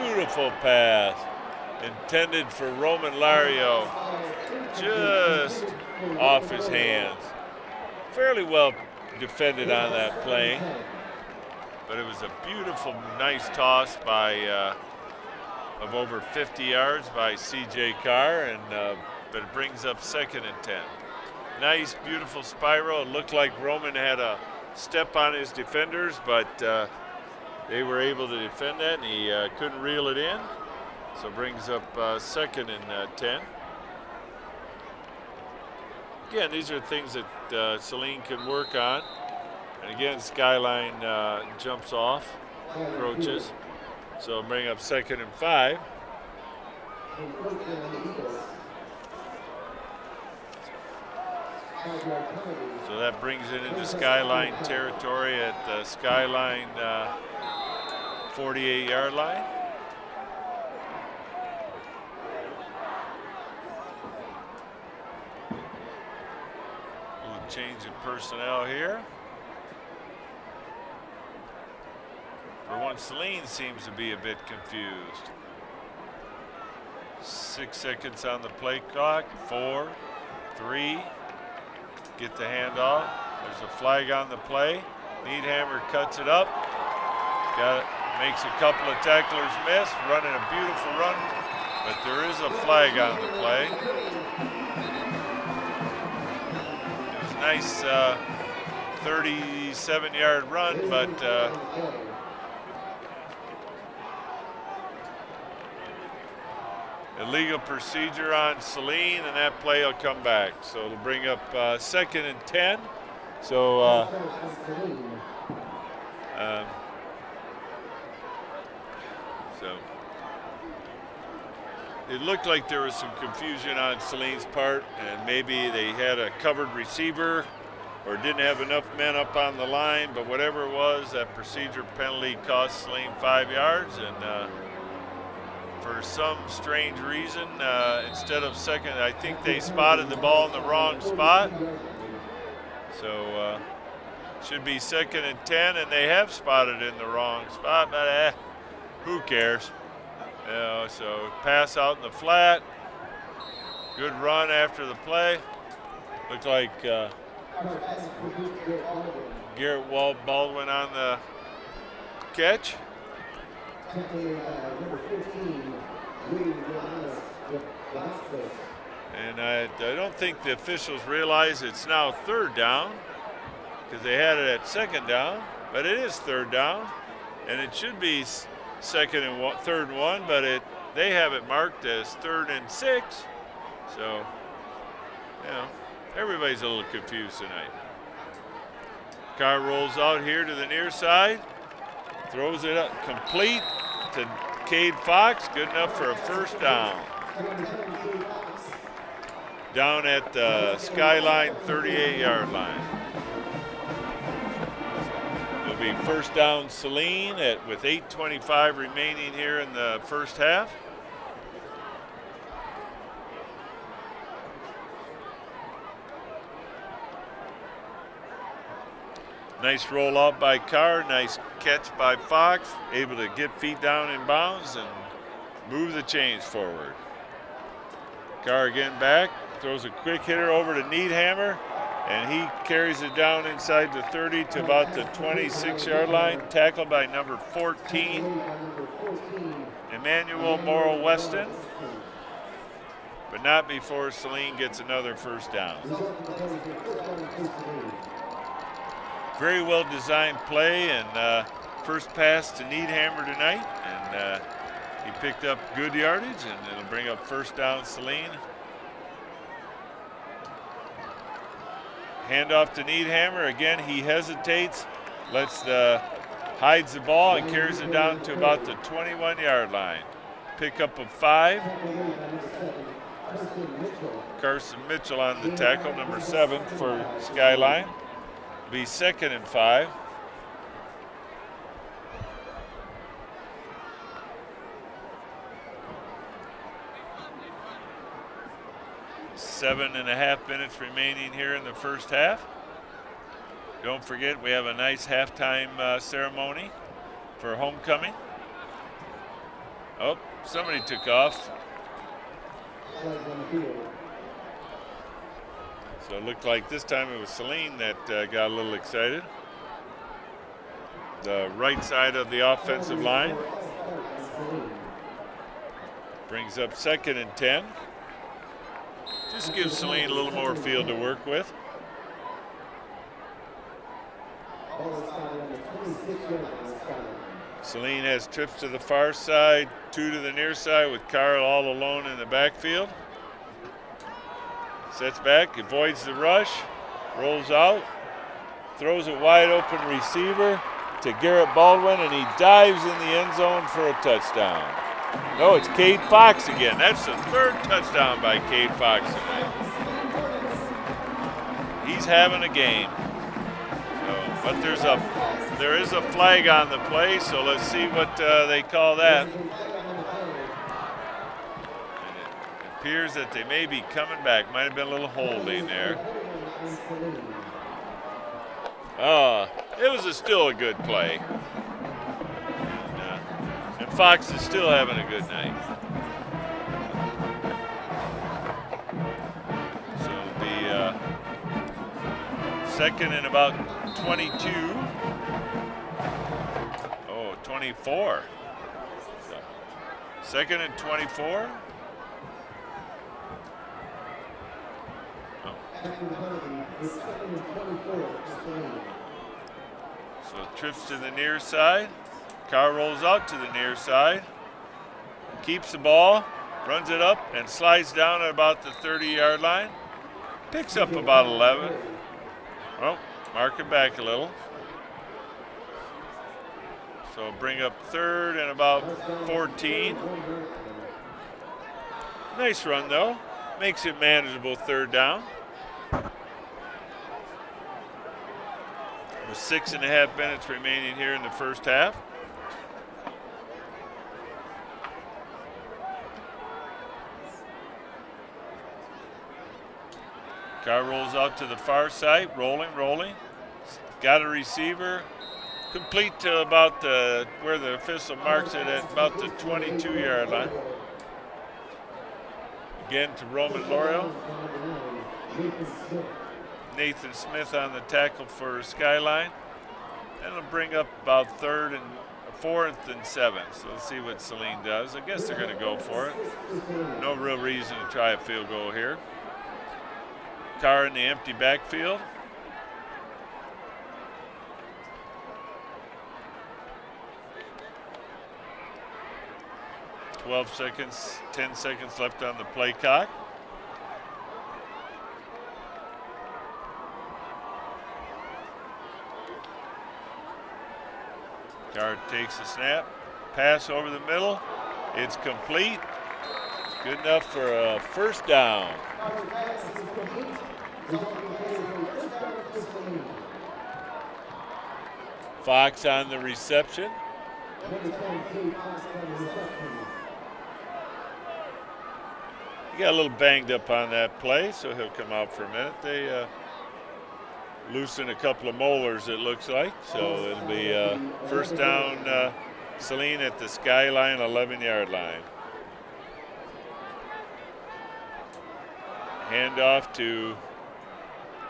beautiful pass. Intended for Roman Lario, just off his hands. Fairly well defended on that play, but it was a beautiful, nice toss by, of over 50 yards by C.J. Carr, and but it brings up 2nd and 10. Nice, beautiful spiral. It looked like Roman had a step on his defenders, but they were able to defend that, and he couldn't reel it in. So brings up 2nd and 10. Again, these are things that Saline can work on. And again, Skyline jumps off, approaches. So bring up 2nd and 5. So that brings it into Skyline territory at the Skyline 48-yard line. Little change in personnel here. For one, Saline seems to be a bit confused. 6 seconds on the play clock. 4, 3. Get the handoff. There's a flag on the play. Needhammer cuts it up. Got it. Makes a couple of tacklers miss. Running a beautiful run, but there is a flag on the play. It was a nice 37-yard run, but illegal procedure on Saline, and that play will come back. So it'll bring up 2nd and 10. So it looked like there was some confusion on Saline's part, and maybe they had a covered receiver or didn't have enough men up on the line, but whatever it was, that procedure penalty cost Saline 5 yards, and for some strange reason, instead of 2nd, I think they spotted the ball in the wrong spot. So should be 2nd and 10, and they have spotted it in the wrong spot, but who cares? You know, so pass out in the flat. Good run after the play. Looked like Garrett Baldwin on the catch. And I don't think the officials realize it's now 3rd down, because they had it at 2nd down, but it is 3rd down, and it should be 2nd and 3rd and 1, but they have it marked as 3rd and 6. So, you know, everybody's a little confused tonight. Carr rolls out here to the near side, throws it up complete to Cade Fox, good enough for a 1st down. Down at the Skyline 38-yard line. It'll be 1st down Saline with 8:25 remaining here in the first half. Nice roll out by Carr, nice catch by Fox, able to get feet down in bounds and move the chains forward. Carr again back, throws a quick hitter over to Needhammer, and he carries it down inside the 30 to about the 26-yard line, tackled by number 14, Emmanuel Morrow Weston, but not before Saline gets another first down. Very well designed play, and first pass to Needhammer tonight, and he picked up good yardage, and it'll bring up first down Saline. Handoff to Needhammer. Again, he hesitates, hides the ball and carries it down to about the 21-yard line. Pickup of 5. Carson Mitchell on the tackle, number 7 for Skyline. Be 2nd and 5. Seven and a half minutes remaining here in the first half. Don't forget, we have a nice halftime ceremony for homecoming. Oh, somebody took off. So it looked like this time it was Saline that got a little excited. The right side of the offensive line. Brings up 2nd and 10. Just gives Saline a little more field to work with. Saline has trips to the far side, 2 to the near side with Carl all alone in the backfield. Sets back, avoids the rush, rolls out, throws a wide open receiver to Garrett Baldwin, and he dives in the end zone for a touchdown. No, it's Cade Fox again. That's the 3rd touchdown by Cade Fox tonight. He's having a game. So, but there is a flag on the play, so let's see what they call that. And it appears that they may be coming back. Might have been a little holding there. It was still a good play. And Fox is still having a good night. So it'll be 2nd and about 22. 24. So 2nd and 24. So trips to the near side. Carr rolls out to the near side. Keeps the ball, runs it up, and slides down at about the 30-yard line. Picks up about 11. Well, mark it back a little. So bring up 3rd and about 14. Nice run, though. Makes it manageable 3rd down. With 6.5 minutes remaining here in the first half. Carr rolls out to the far side, rolling. Got a receiver. Complete to about where the official marks it at about the 22-yard line. Again to Roman L'Oreal. Nathan Smith on the tackle for Skyline. And it'll bring up about 4th and 7. So let's see what Saline does. I guess they're going to go for it. No real reason to try a field goal here. Carr in the empty backfield. .12 seconds, 10 seconds left on the play clock. Carr takes the snap, pass over the middle. It's complete. Good enough for a first down. Fox on the reception. He got a little banged up on that play, so he'll come out for a minute. loosen a couple of molars, it looks like. So it'll be first down, Saline at the Skyline 11-yard line. Handoff to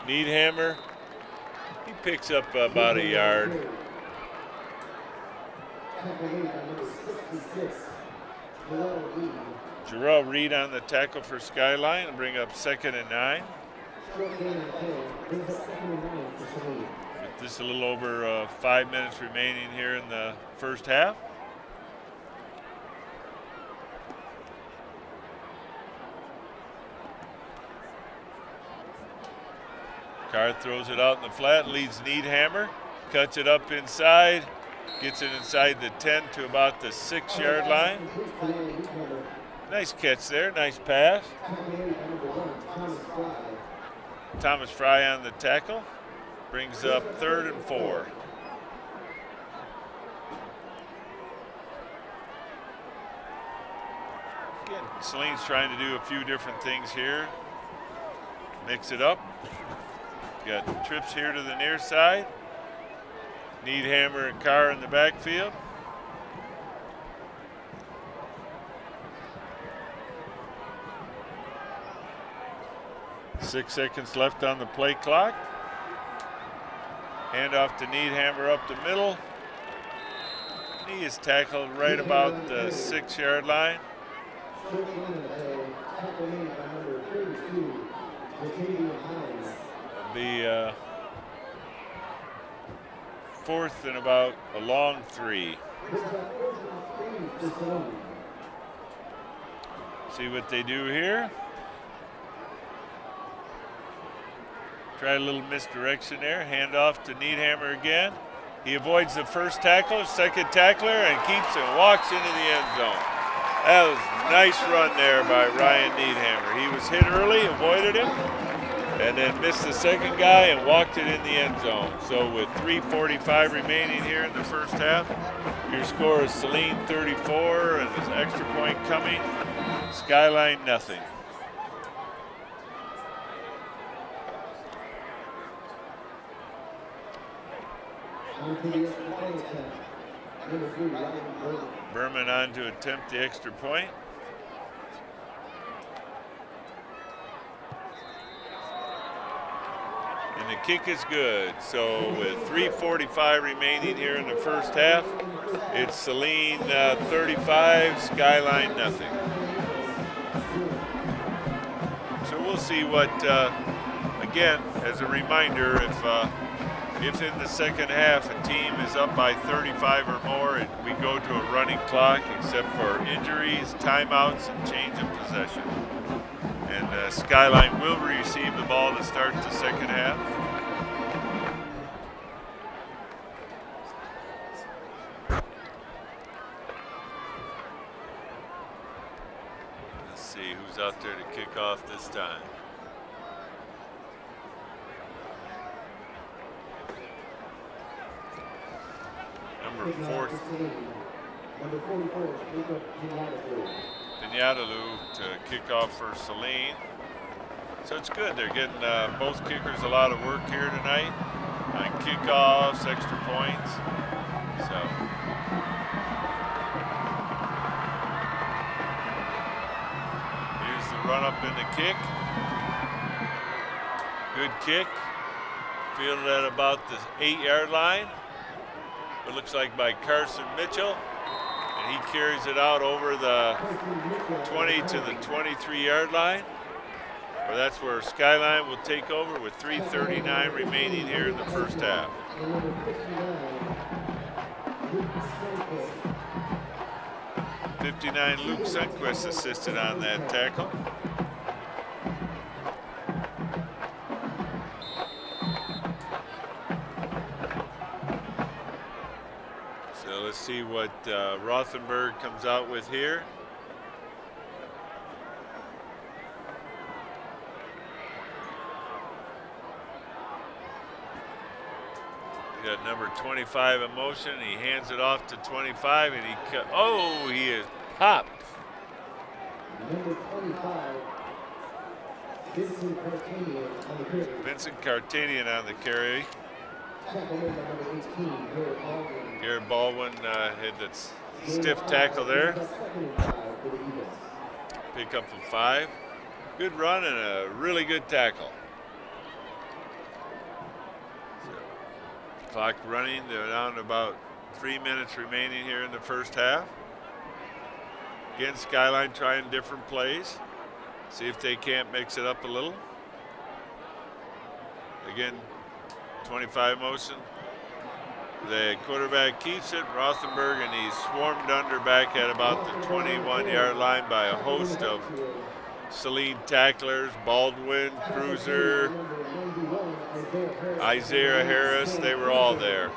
Needhammer. He picks up about a yard. Jarrell Reed on the tackle for Skyline and bring up 2nd and 9. With just a little over 5 minutes remaining here in the first half. Carr throws it out in the flat, leads Needhammer, cuts it up inside, gets it inside the 10 to about the 6-yard line. Nice catch there, nice pass. Thomas Fry on the tackle, brings up 3rd and 4. Again, Saline's trying to do a few different things here. Mix it up. Got trips here to the near side. Needhammer and Carr in the backfield. Six seconds left on the play clock. Handoff to Needhammer up the middle. He is tackled right about the 6-yard line. Be 4th and about a long 3. See what they do here. Try a little misdirection there. Hand off to Needhammer again. He avoids the first tackler, second tackler, and keeps and walks into the end zone. That was a nice run there by Ryan Needhammer. He was hit early, avoided him, and then missed the second guy and walked it in the end zone. So with 3:45 remaining here in the first half, your score is Saline 34 and this extra point coming. Skyline nothing. Berman on to attempt the extra point. And the kick is good. So with 3:45 remaining here in the first half, it's Saline 35, Skyline nothing. So we'll see what, again, as a reminder, if in the second half a team is up by 35 or more, we go to a running clock except for injuries, timeouts, and change of possession. And Skyline will receive the ball to start the second half. Let's see who's out there to kick off this time. Number 44, Pignatalu to kick off for Saline. So it's good. They're getting both kickers a lot of work here tonight on kickoffs, extra points. So here's the run up in the kick. Good kick. Fielded at about the 8-yard line. It looks like by Carson Mitchell, and he carries it out over the 20 to the 23-yard line. Or that's where Skyline will take over with 3:39 remaining here in the first half. '59 Luke Sundquist assisted on that tackle. Let's see what Rothenberg comes out with here. We got number 25 in motion. He hands it off to 25, and he is popped. Number 25. Vincent Cartanian on the carry. Garrett Baldwin had that stiff tackle there. Pick up of 5. Good run and a really good tackle. Clock running. They're down to about 3 minutes remaining here in the first half. Again, Skyline trying different plays. See if they can't mix it up a little. Again, 25 motion. The quarterback keeps it, Rothenberg, and he's swarmed under back at about the 21-yard line by a host of Saline tacklers, Baldwin, Cruiser, Isaiah Harris. They were all there.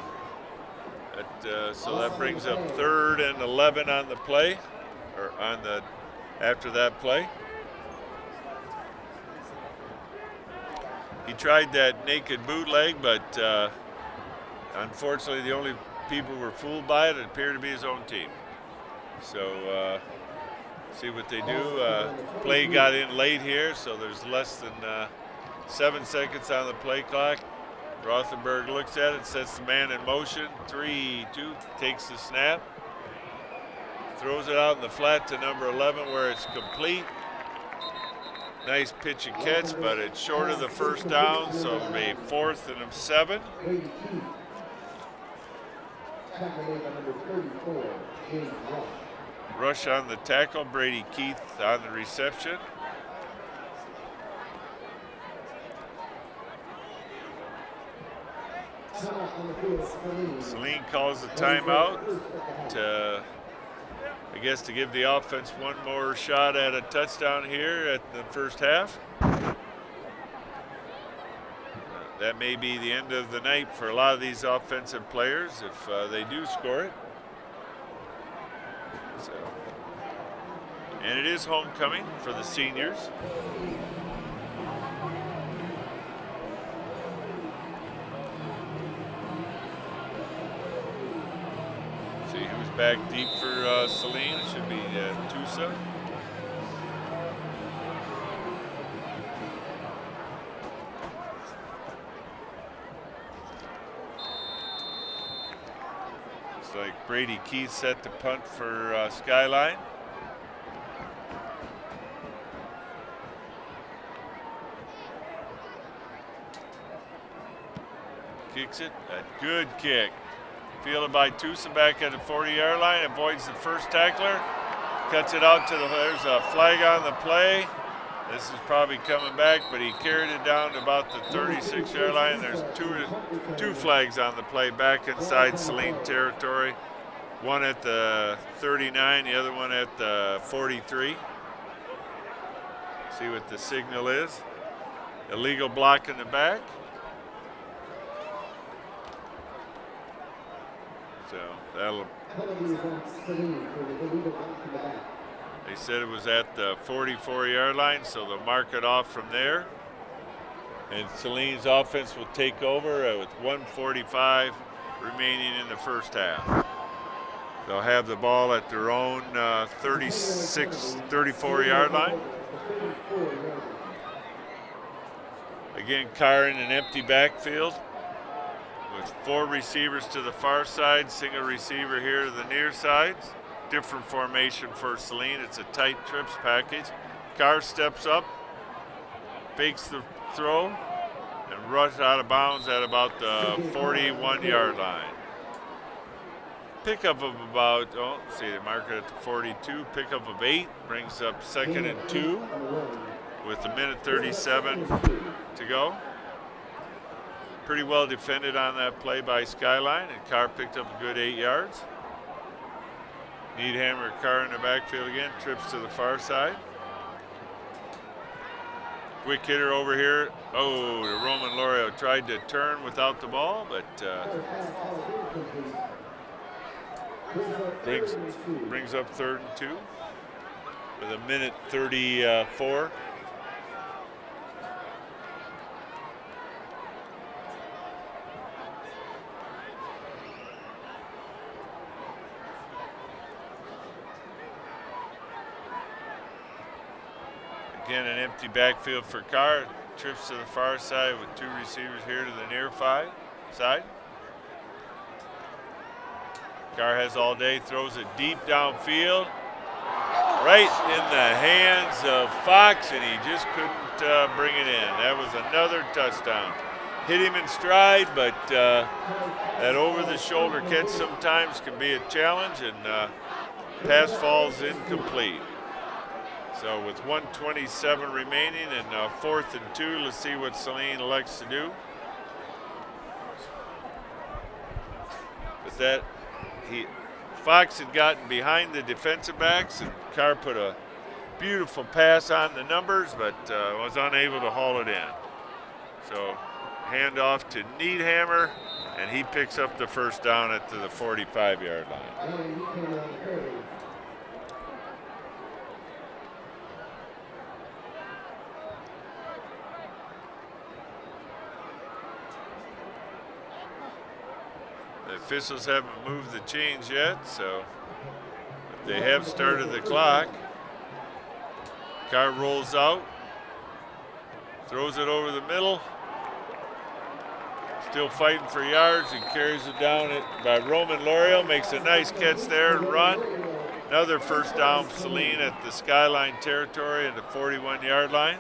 So that brings up 3rd and 11 on the play, or on the after that play. He tried that naked bootleg, but unfortunately the only people who were fooled by it appear to be his own team. So see what they do. Play got in late here, so there's less than 7 seconds on the play clock. Rothenberg looks at it, sets the man in motion. 3, 2, takes the snap. Throws it out in the flat to number 11 where it's complete. Nice pitch and catch, but it's short of the first down, so it'll be 4th and 7. Rush on the tackle, Brady Keith on the reception. Saline calls the timeout to, I guess, to give the offense one more shot at a touchdown here at the first half. That may be the end of the night for a lot of these offensive players if they do score it. So, and it is homecoming for the seniors. See who's back deep for Saline. It should be Tusa. Like Brady Keith set to punt for Skyline. Kicks it, a good kick. Fielded by Tusa back at the 40-yard line, avoids the first tackler, cuts it out to the, there's a flag on the play. This is probably coming back, but he carried it down to about the 36-yard line. There's two flags on the play back inside Saline territory. One at the 39, the other one at the 43. See what the signal is. Illegal block in the back. So that'll. They said it was at the 44-yard line, so they'll mark it off from there. And Saline's offense will take over with 1:45 remaining in the first half. They'll have the ball at their own 34-yard line. Again, Carr in an empty backfield with 4 receivers to the far side, single receiver here to the near sides. Different formation for Saline. It's a tight trips package. Carr steps up, fakes the throw, and rushes out of bounds at about the 41-yard line. Pickup of about, oh, see, they mark it at the 42. Pickup of 8 brings up 2nd and 2 with a minute 37 to go. Pretty well defended on that play by Skyline, and Carr picked up a good 8 yards. Needhammer, Carr in the backfield again, trips to the far side. Quick hitter over here. Oh, the Roman Lorio tried to turn without the ball, but brings up 3rd and 2 with a minute 34. Again, an empty backfield for Carr. Trips to the far side with 2 receivers here to the near side. Carr has all day, throws it deep downfield, right in the hands of Fox, and he just couldn't bring it in. That was another touchdown. Hit him in stride, but that over-the-shoulder catch sometimes can be a challenge, and pass falls incomplete. So with 1:27 remaining and 4th and 2, let's see what Saline elects to do. With that, Fox had gotten behind the defensive backs, and Carr put a beautiful pass on the numbers, but was unable to haul it in. So handoff to Needhammer, and he picks up the first down at the 45-yard line. The officials haven't moved the chains yet, so they have started the clock. Carr rolls out, throws it over the middle, still fighting for yards, and carries it down by Roman L'Oreal, makes a nice catch there and run. Another first down for Saline at the Skyline territory at the 41-yard line.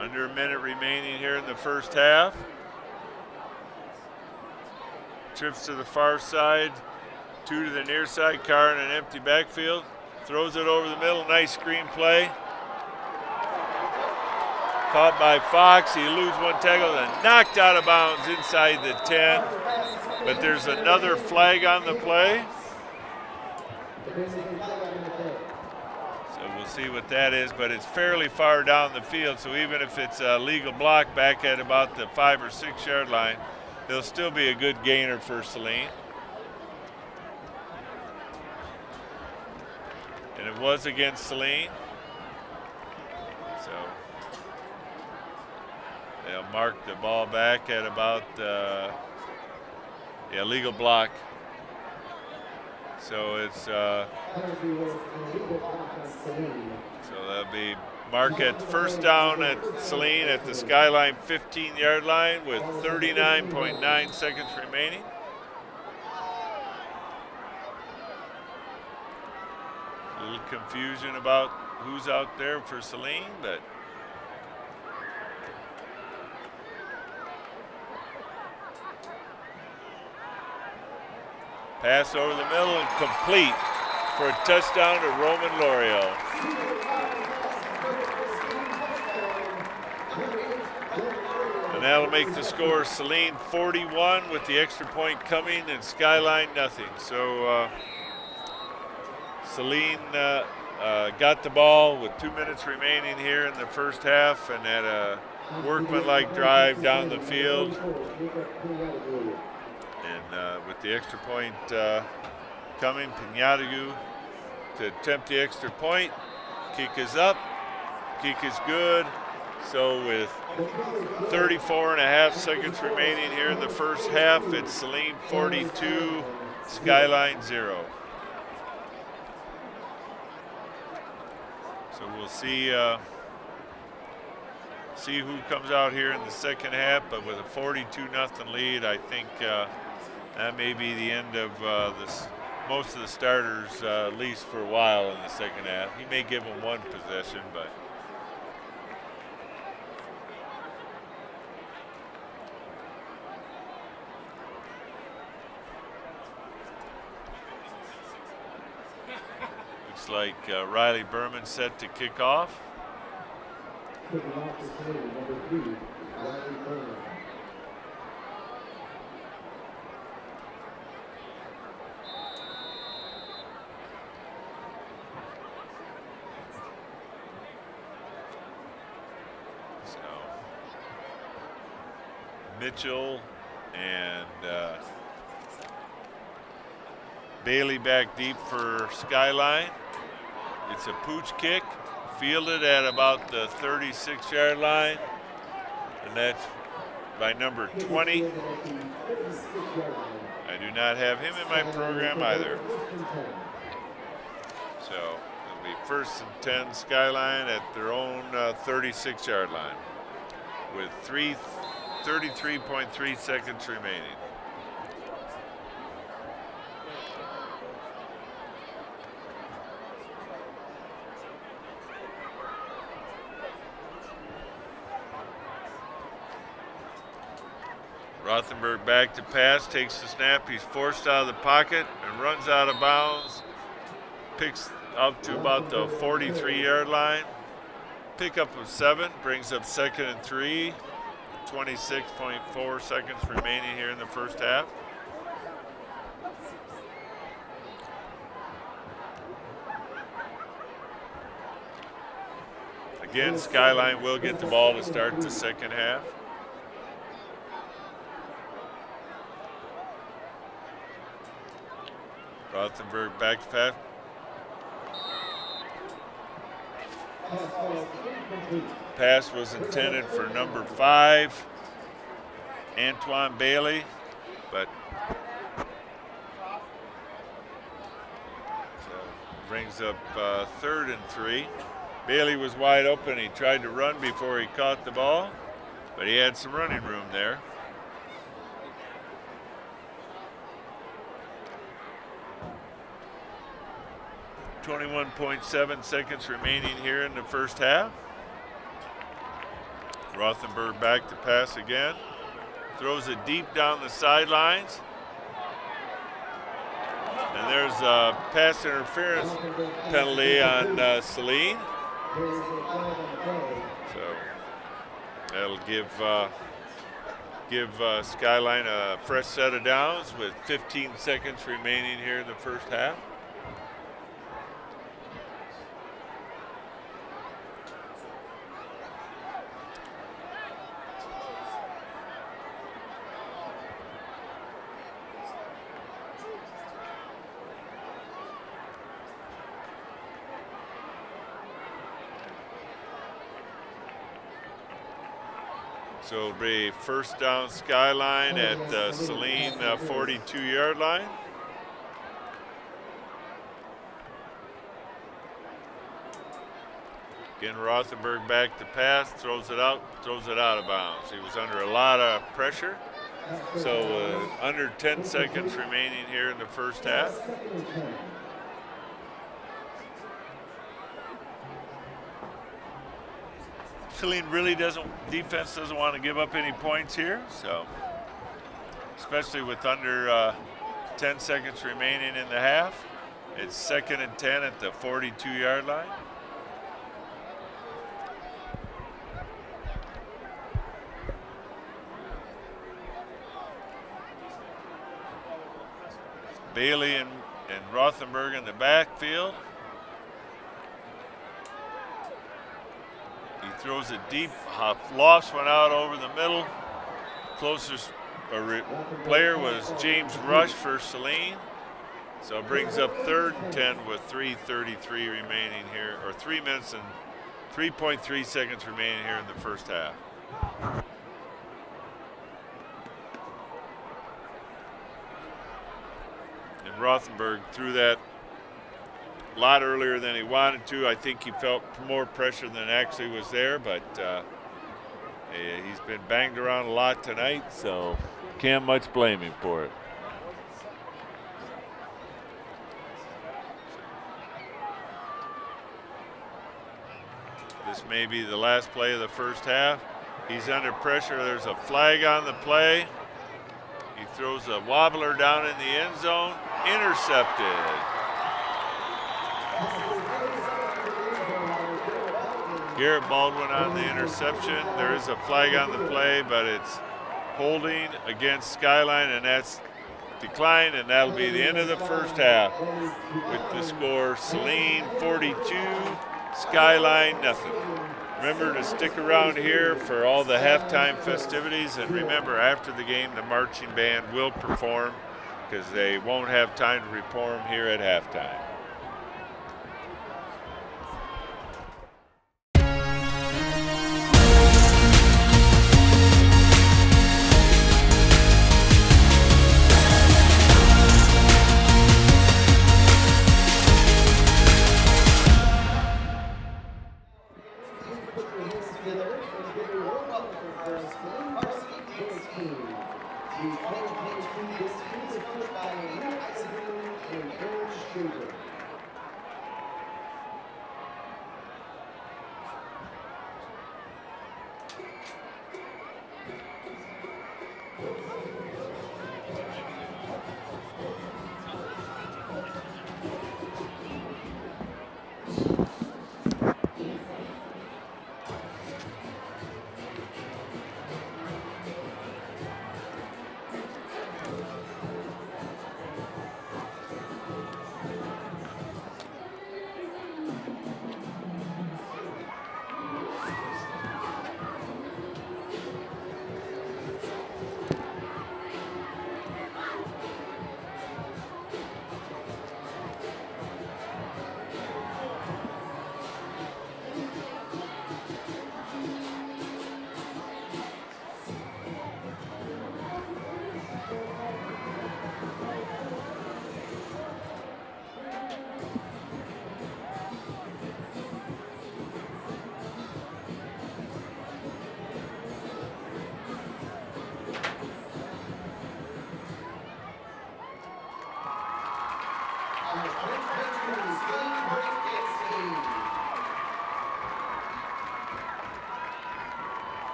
Under a minute remaining here in the first half. Trips to the far side, 2 to the near side. Carr in an empty backfield. Throws it over the middle, nice screen play. Caught by Fox, he eludes one tackle and knocked out of bounds inside the 10. But there's another flag on the play. We'll see what that is, but it's fairly far down the field, so even if it's a legal block back at about the 5 or 6 yard line, there'll still be a good gainer for Saline. And it was against Saline. So they'll mark the ball back at about legal block. So it's so that'll be mark at first down at Saline at the Skyline 15-yard line with 39.9 seconds remaining. A little confusion about who's out there for Saline, but pass over the middle and complete for a touchdown to Roman L'Oreal. And that'll make the score Saline 41 with the extra point coming and Skyline nothing. So Saline got the ball with 2 minutes remaining here in the first half and had a workmanlike drive down the field. And with the extra point coming, Piñatagu to attempt the extra point. Kick is up, kick is good. So with 34.5 seconds remaining here in the first half, it's Saline 42, Skyline 0. So we'll see who comes out here in the second half, but with a 42-0 lead, I think that may be the end of most of the starters, at least for a while in the second half. He may give them one possession, but looks like Riley Berman set to kick off. Kicking off the Saline, number 3, Riley Berman. Mitchell and Bailey back deep for Skyline. It's a pooch kick, fielded at about the 36-yard line, and that's by number 20. I do not have him in my program either. So it'll be 1st and 10 Skyline at their own 36-yard line with 33.3 seconds remaining. Rothenberg back to pass, takes the snap, he's forced out of the pocket and runs out of bounds. Picks up to about the 43-yard line. Pickup of 7, brings up 2nd and 3. 26.4 seconds remaining here in the first half. Again, Skyline will get the ball to start the second half. Rothenberg back to pass. Pass was intended for number 5, Antoine Bailey, but so brings up 3rd and 3. Bailey was wide open. He tried to run before he caught the ball, but he had some running room there. .7 seconds remaining here in the first half. Rothenberg back to pass again. Throws it deep down the sidelines. And there's a pass interference penalty on Saline. So that'll give Skyline a fresh set of downs with 15 seconds remaining here in the first half. So it'll be first down Skyline at Saline 42-yard line. Again, Rothenberg back to pass, throws it out of bounds. He was under a lot of pressure. So under 10 seconds remaining here in the first half. Saline really defense doesn't want to give up any points here, so especially with under 10 seconds remaining in the half. It's 2nd and 10 at the 42-yard line. Bailey and Rothenberg in the backfield. He throws it deep. Lost went out over the middle. Closest player was James Rush for Saline. So it brings up 3rd and 10 with 3:33 remaining here, or 3 minutes and 3.3 seconds remaining here in the first half. And Rothenberg threw that a lot earlier than he wanted to. I think he felt more pressure than actually was there, but he's been banged around a lot tonight, so can't much blame him for it. This may be the last play of the first half. He's under pressure. There's a flag on the play. He throws a wobbler down in the end zone. Intercepted. Garrett Baldwin on the interception. There is a flag on the play, but it's holding against Skyline, and that's declined, and that'll be the end of the first half with the score Saline 42, Skyline nothing. Remember to stick around here for all the halftime festivities, and remember after the game the marching band will perform because they won't have time to perform here at halftime. Shaver.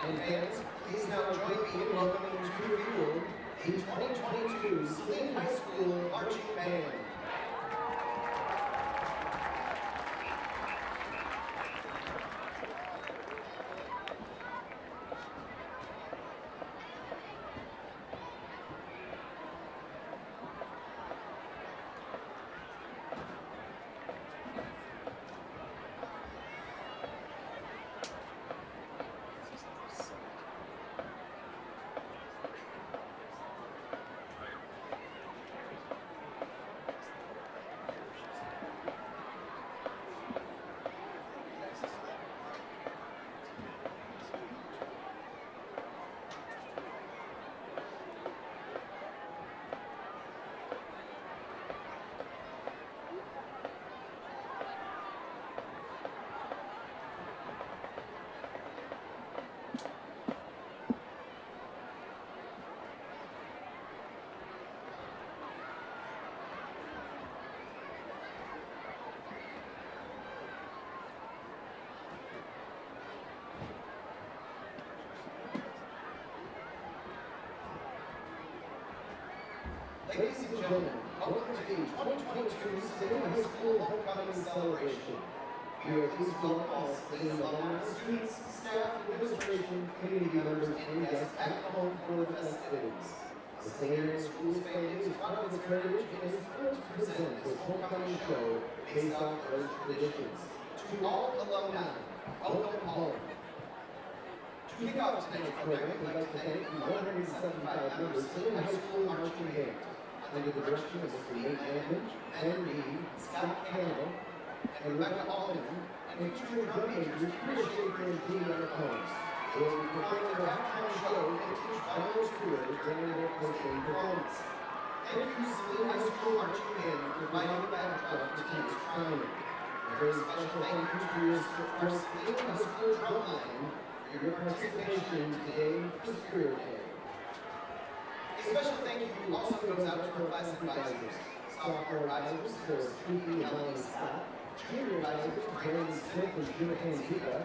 And fans, please now join me in welcoming to the field the 2022 Saline High School Marching Band. Ladies and gentlemen, welcome to the 2022 Saline High School Homecoming Celebration. We are pleased to welcome all Saline alumni, students, staff, administration, community members, and guests back home for the festivities. The Saline School's family is proud of its heritage and is thrilled to present this homecoming show based on those traditions. To all alumni, welcome home. To kick off tonight's program, we'd like to thank the 175 members of Saline High School Marching Band, under the direction of Mr. Nate Landman, Ben Reed, Scott Campbell, and Rebecca Alderman, and featuring drum majors Chris Schaefer and Dean Arcones. They will be performing their halftime show and teach final careers during their post-game performance. Thank you, Saline High School Marching Band, for providing the backdrop to tonight's crowning. A very special thank you to your Saline High School drumline for your participation today for Spirit Day. A special thank you also goes out to our class advisors, sophomore advisors for Squeaky and Melanie Scott, junior advisors Brandon Smith and Jonathan Zuka,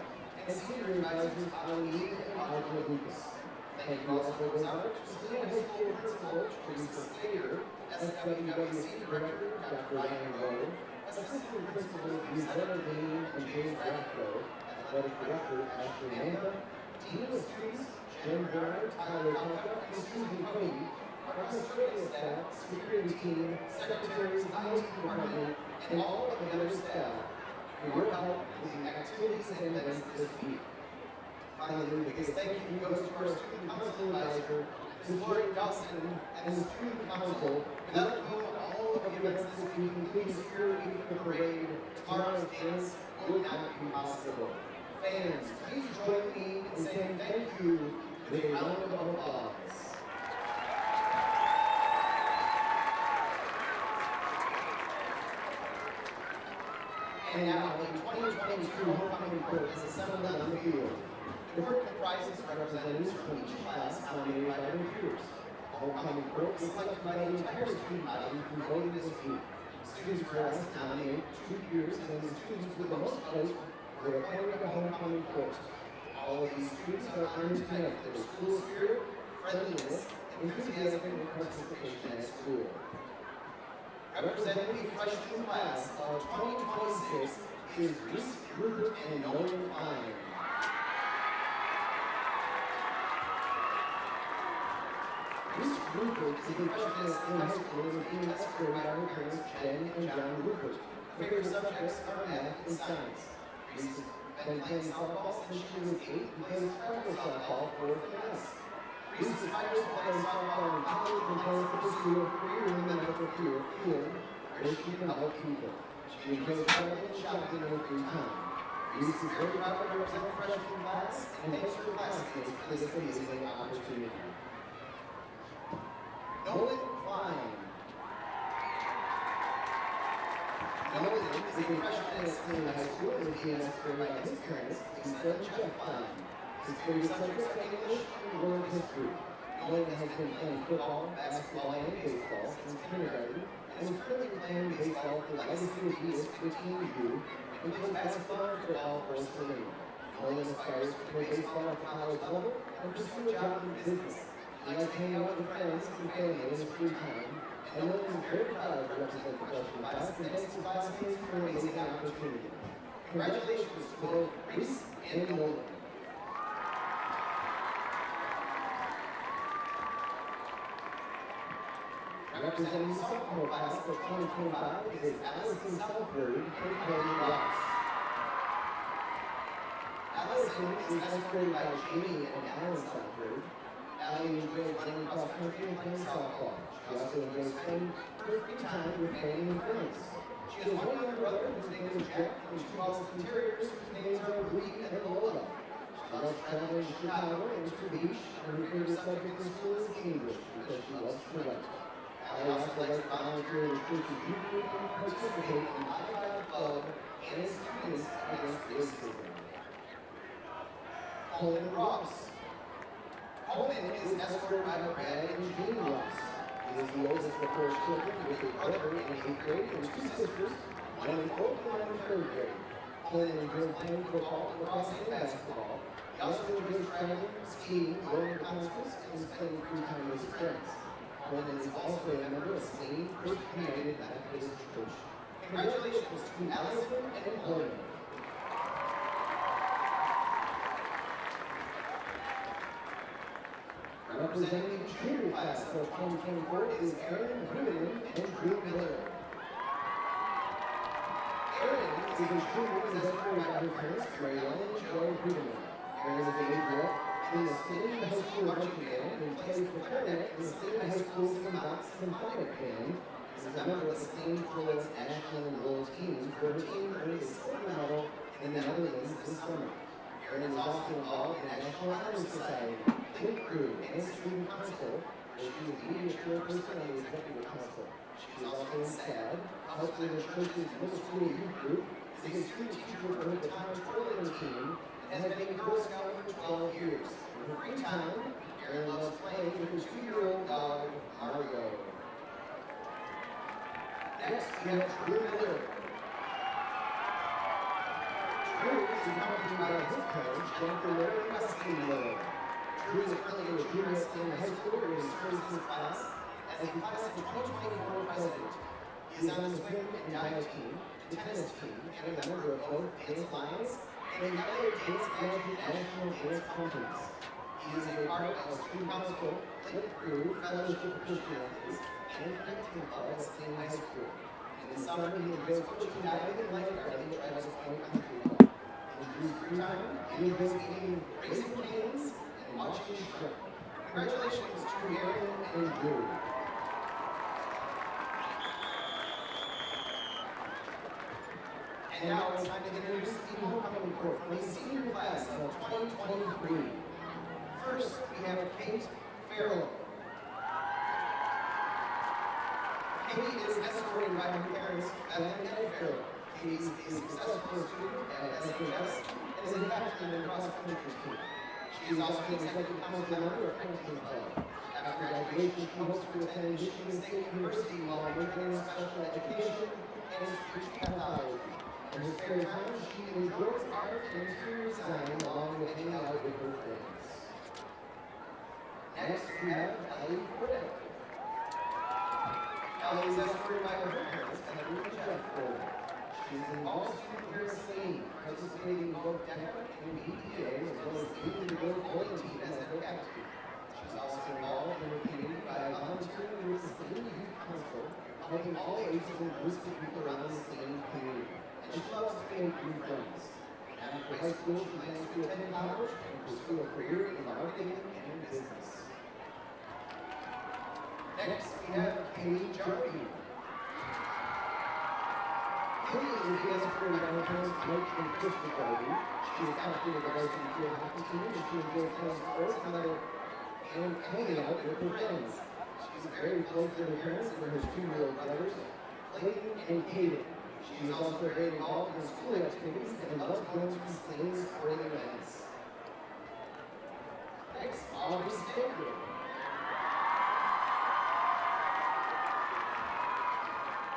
and senior advisors Eileen and Audrey Lucas. Thank you also goes out to Saline High School Principal Teresa Slater, SWWC Director Dr. Ryan Rowe, Assistant Principals Rosanna Dean and James Rathrow, Athletic Director Ashley Manda, Dean of Students Jen Brown, Tyler Tonka, and Susan Cody, our custodial staff, security team, secretaries, IT department, and all of the other staff for your help with the activities and events this week. Finally, the biggest thank you goes to our student council advisor, Ms. Lori Dawson, and the student council, without whom all of the events this week, including security, the parade, tomorrow's dance, would not be possible. Fans, please join me in saying thank you with a round of applause. And now, the 2022 homecoming court is assembled on the field. The court comprises representatives from each class nominated by their peers. Homecoming court is selected by the entire student body through voting this week. Students are asked to nominate 2 peers, and the students with the most votes were appointed to homecoming court. All of these students are earned to know their school spirit, friendliness, enthusiasm, and participation at school. Representing the freshman class of 2026 is Reese Rupert and Nolan Fine. Reese Rupert is a freshman in high school and is being escorted by her parents Jen and John Rupert. Her favorite subjects are math and science. Reese has been playing softball since she was 8 and plays travel softball for class. Reese aspires to play softball in college and plans to pursue a career in the medical field where she can help people. She enjoys traveling and shopping in her free time. Reese is very proud to represent the freshman class and thanks her classmates for this amazing opportunity. Nolan Klein. Nolan is a freshman at Saline High School and is being escorted by his parents, Lisa and Jeff Klein. His favorite subjects are English and world history. Nolan has been playing football, basketball, and baseball since kindergarten, and is currently playing baseball for Legacy Adidas 15U, and plays basketball and football for Saline. Nolan aspires to play baseball at the college level and pursue a job in business. He likes hanging out with friends and family in his free time, and Nolan is very proud to represent the freshman class and thanks his classmates for an amazing opportunity. Congratulations to both Reese and Nolan. Representing the sophomore class of 2025 is Allison Southward from Coleman Ross. Allison is escorted by Jamie and Alan Southward. Allie enjoys running cross country and playing softball. She also enjoys spending her free time with family and friends. She has one younger brother whose name is Jack, and 2 Boston Terriers whose names are Bree and Lola. She loves traveling to Chicago and to the beach, and her favorite subject in school is English because she loves to write. I also like to volunteer in the church's youth group and participate in the I-5 Club and Students Against Racism. Coleman Ross. Coleman is escorted by her dad and Jean Ross. He is the oldest of 4 children with a brother in 8th grade and 2 sisters, one in 4th and one in 3rd grade. Coleman enjoys playing football, lacrosse, and basketball. He also enjoys traveling, skiing, going to concerts, and spending free time with his friends. Coleman is also a member of Saline First United Methodist Church. Congratulations to Allison and Coleman. Representing the junior class of 2024 is Aaron Gruden and Drew Miller. Aaron is a junior and is escorted by her parents, Mary Ellen and Joy Gruden. Aaron is a baby girl in the Saline High School marching band and plays the clarinet in the Saline High School Symphonic Band. Is a member of the Saline Florida's national and world teams, where her team earned a silver medal in the Netherlands this summer. Aaron is also involved in the National Honor Society, Kid Crew, and Student Council, where she is media chairperson on the Executive Council. She is also in SAD, helps with her church's middle school youth group, is a student teacher for her baton twirling team, and has been a Girl Scout for 12 years. In her free time, Aaron loves playing with her 2-year-old dog, Margot. Next, we have Drew Miller. Drew is accompanied by his parents, Jennifer Miller and Wesley Miller. Drew is currently a junior at Saline High School in his first class as the class of 2024 president. He is on the swim and dive team, the tennis team, and a member of both Dance Alliance and the other Dance Management National Dance Companies. He is a part of Student Council, Kid Crew, Fellowship of Christian Athletes, and Fencing Club at Saline High School. In the summer, he enjoys coaching diving and lifeguarding at Travis Point Country Club. In Drew's free time, he enjoys eating raisin canes and watching shrimp. Congratulations to Aaron and Drew. And now it's time to introduce the homecoming court for the senior class of 2023. First, we have Kate Farrell. Kate is escorted by her parents, Evan and Ed Farrell. Kate is a successful student at SHS and is a captain in the cross-country team. She is also an executive council member of Fencing Club. After graduation, she hopes to attend Michigan State University while majoring in special education and speech pathology. In her spare time, she enjoys art and interior design along with hanging out with her friends. Next, we have Ellie Fred. Ellie is escorted by her parents and a group of chef boys. She is involved in Saline, participating in both DECA and EPA, as well as leading the girls' bowling team as their captain. She's also involved in her community by volunteering with the Saline Youth Council, helping all ages and groups of people around the Saline community. And she loves to make new friends. After high school, she plans to attend college and pursue a career in marketing and business. Next, we have Katie Jarvie. Katie is the escorted by her parents, Mike and Krista Jarvie. She is captain of the Varsity field hockey team, and she enjoys playing sports and hanging out with her friends. She's very close to her parents and her 2-year-old brothers, Clayton and Kaden. She is also very involved in school activities and loves going to Saline sporting events. Next, Aubrey Stager.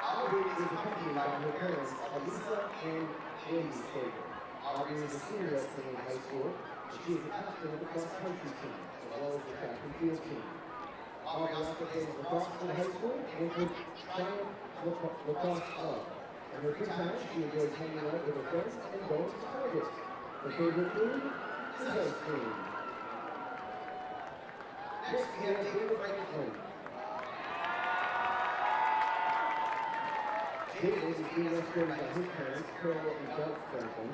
Aubrey is accompanied by her parents, Alisa and Andy Stager. Aubrey is a senior at Saline High School, and she is a captain of the cross-country team, as well as the track and field team. Aubrey also plays lacrosse for the high school and for Triumph Lacrosse Club. In her free time, she enjoys hanging out with her friends and going to Target. Her favorite food is ice cream. Next, we have David Franklin. David is being escorted by his parents, Carol and Doug Franklin.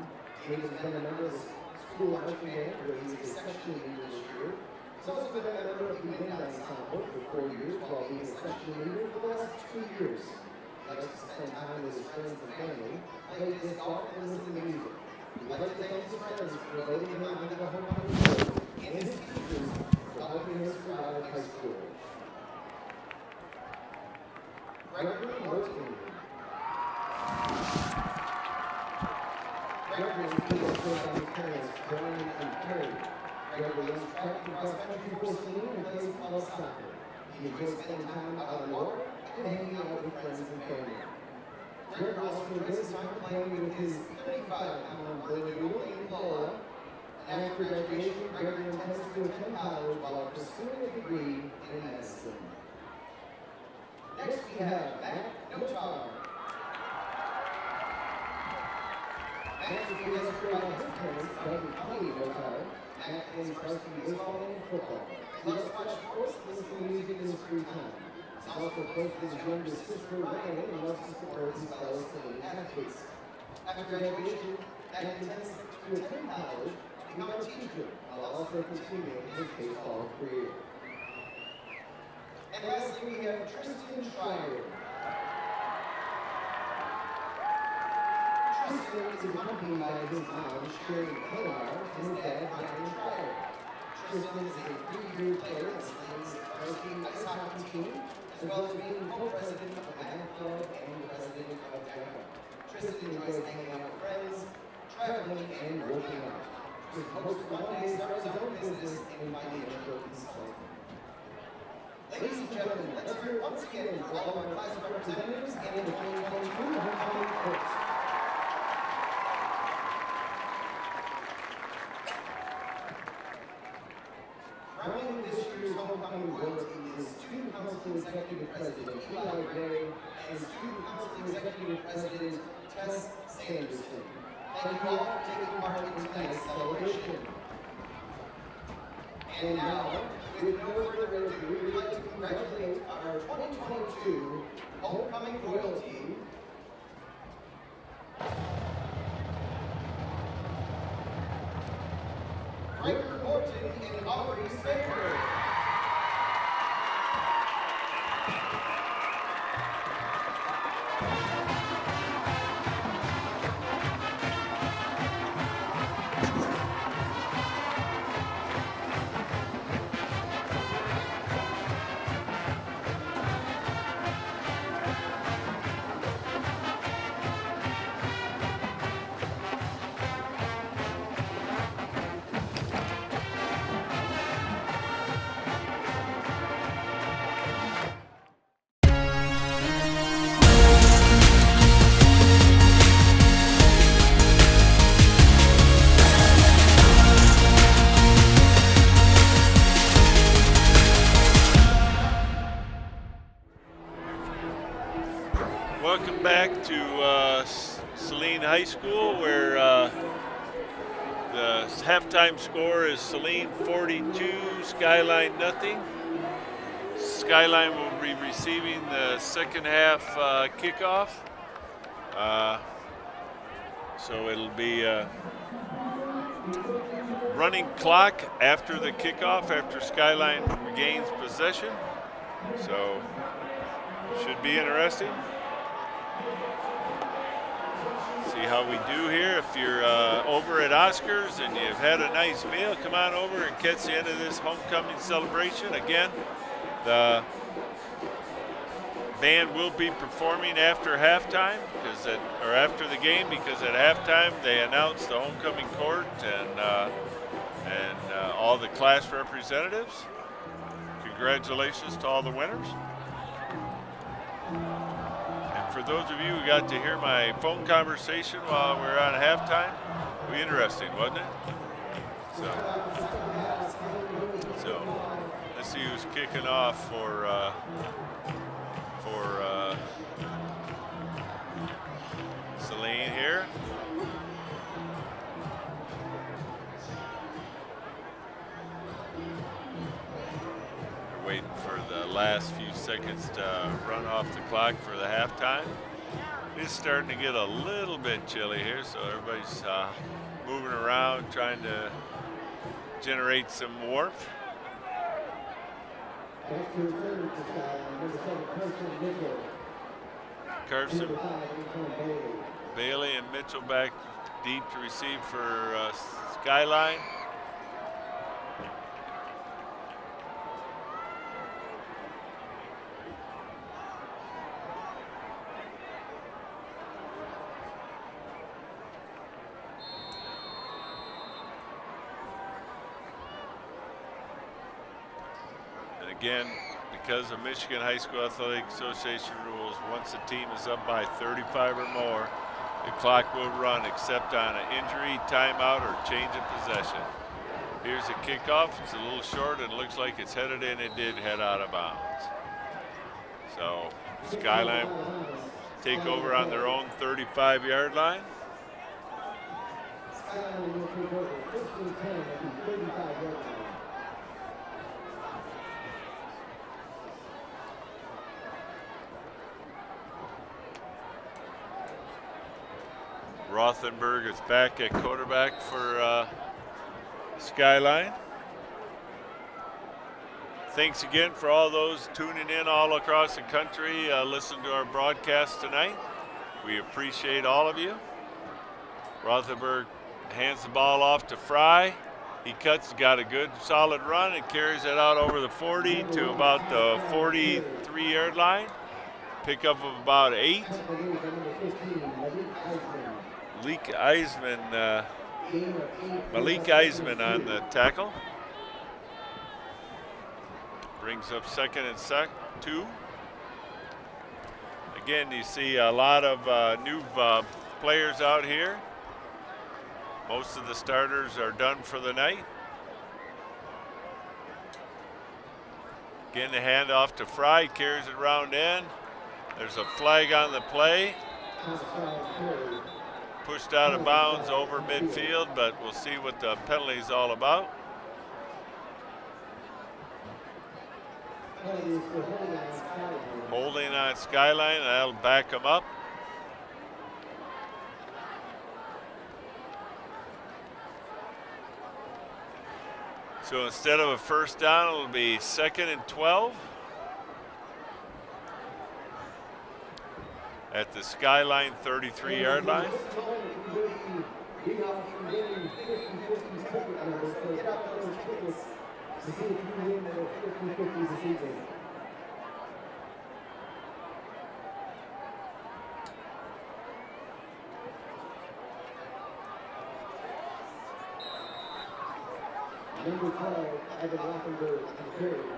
David has been a member of the school marching band, where he is a section leader this year. He's also been a member of the band ensemble for 4 years, while being a section leader for the last 2 years. He likes to spend time with his friends and family, play disc golf, and listen to music. He would like to thank his friends for voting him into the homecoming board and his teachers for helping him survive high school. Gregory Morton. Gregory is being escorted by his parents, Brian and Carrie. Gregory runs track and cross-country for Saline and plays club soccer. He enjoys spending time out on the water and hanging out with friends and family. Gregory also enjoys time playing with his 35-pound Bernedoodle in Florida. And after graduation, Gregory intends to attend college while pursuing a degree in medicine. Next, we have Matt Notar. Matt is being escorted by his parents, Doug and Kelly Notar. Matt plays varsity baseball and football. He loves to watch sports and listen to music in his free time. He's also close to his younger sister, Ryan, and loves to support his fellow Saline athletes. After graduation, Matt intends to attend college to become a teacher, while also continuing his baseball career. And lastly, we have Tristan Schreier. Tristan is accompanied by his mom, Sherry Hillar, and his dad, Ryan Schreier. Tristan is a 3-year player on Saline's varsity ice hockey team, as well as being co-president of the Math Club and the president of DECA. Tristan enjoys hanging out with friends, traveling, and working out. Tristan hopes to one day start his own business and financial consulting. Ladies and gentlemen, let's hear it once again for all of our class of representatives and the 2022 homecoming coach. Crowning this year's homecoming royalty is Student Council Executive President Eli Gray and Student Council Executive President Tess Sanderson. Thank you all for taking part in tonight's celebration. And now, with no further ado, we'd like to congratulate our 2022 homecoming royalty, Gregory Morton and Aubrey Stager. Welcome back to Saline High School, where the halftime score is Saline 42, Skyline nothing. Skyline will be receiving the second half kickoff. So it'll be running clock after the kickoff, after Skyline regains possession. So should be interesting. See how we do here. If you're over at Oscar's and you've had a nice meal, come on over and catch the end of this homecoming celebration. Again, the band will be performing after halftime, or after the game, because at halftime they announce the homecoming court and all the class representatives. Congratulations to all the winners. And for those of you who got to hear my phone conversation while we were on halftime, it was interesting, wasn't it? So let's see who's kicking off for Saline here. They're waiting for the last few seconds to run off the clock for the halftime. It's starting to get a little bit chilly here, so everybody's moving around, trying to generate some warmth. Carson, Bailey, and Mitchell back deep to receive for Skyline. And again, because of Michigan High School Athletic Association rules, once the team is up by 35 or more, the clock will run except on an injury, timeout, or change of possession. Here's a kickoff. It's a little short and looks like it's headed in. It did head out of bounds. So Skyline take over on their own 35-yard line. Rothenberg is back at quarterback for Skyline. Thanks again for all those tuning in all across the country, listening to our broadcast tonight. We appreciate all of you. Rothenberg hands the ball off to Fry. He cuts, got a good solid run and carries it out over the 40 to about the 43-yard line. Pickup of about 8. Malik Eisman on the tackle. Brings up second and 2. Again, you see a lot of new players out here. Most of the starters are done for the night. Again, the handoff to Fry, carries it around in. There's a flag on the play. Pushed out of bounds over midfield, but we'll see what the penalty is all about. Holding on Skyline, that'll back them up. So instead of a first down, it'll be 2nd and 12. At the Skyline 33-yard line.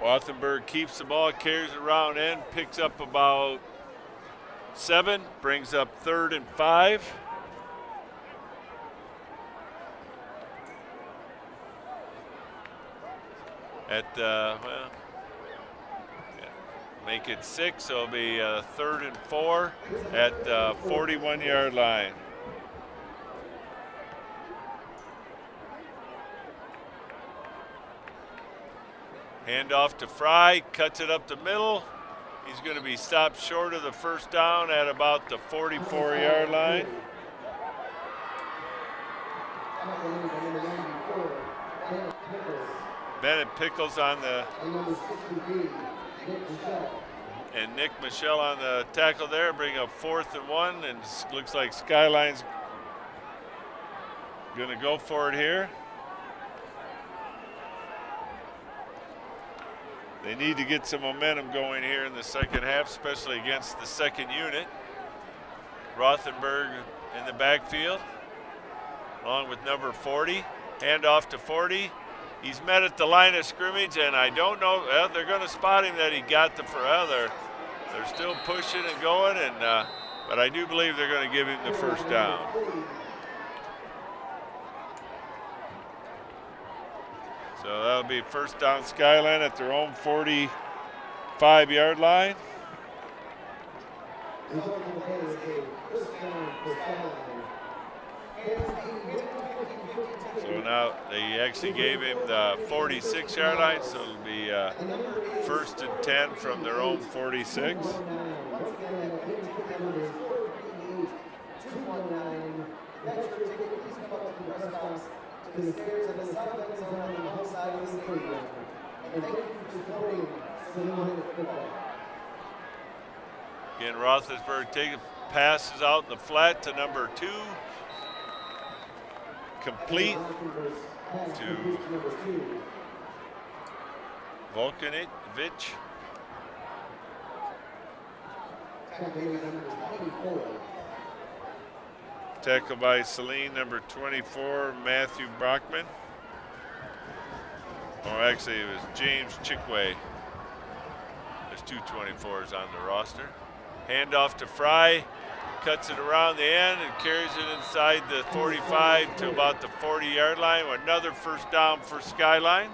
Rothenberg keeps the ball, carries it around in, picks up about 7, brings up 3rd and 5. At well, yeah. make it 6. So it'll be 3rd and 4 at the 41-yard line. Hand off to Fry, cuts it up the middle. He's going to be stopped short of the first down at about the 44-yard line. Bennett Pickles on the, and Nick Michelle on the tackle there, bring up 4th and 1, and looks like Skyline's going to go for it here. They need to get some momentum going here in the second half, especially against the second unit. Rothenberg in the backfield, along with number 40. Hand off to 40. He's met at the line of scrimmage, and I don't know, well, they're going to spot him that he got the, they're still pushing and going, and but I do believe they're going to give him the first down. So that'll be first down Skyline at their own 45-yard line. So now they actually gave him the 46-yard line, so it'll be 1st and 10 from their own 46. Again, Roethlisberger taking passes out in the flat to number 2. Complete to Volkanovich. Tackle by Saline, number 24, Matthew Brockman. Or actually, it was James Chickway. There's 2 24s on the roster. Handoff to Fry, cuts it around the end and carries it inside the 45 to about the 40-yard line. Another first down for Skyline.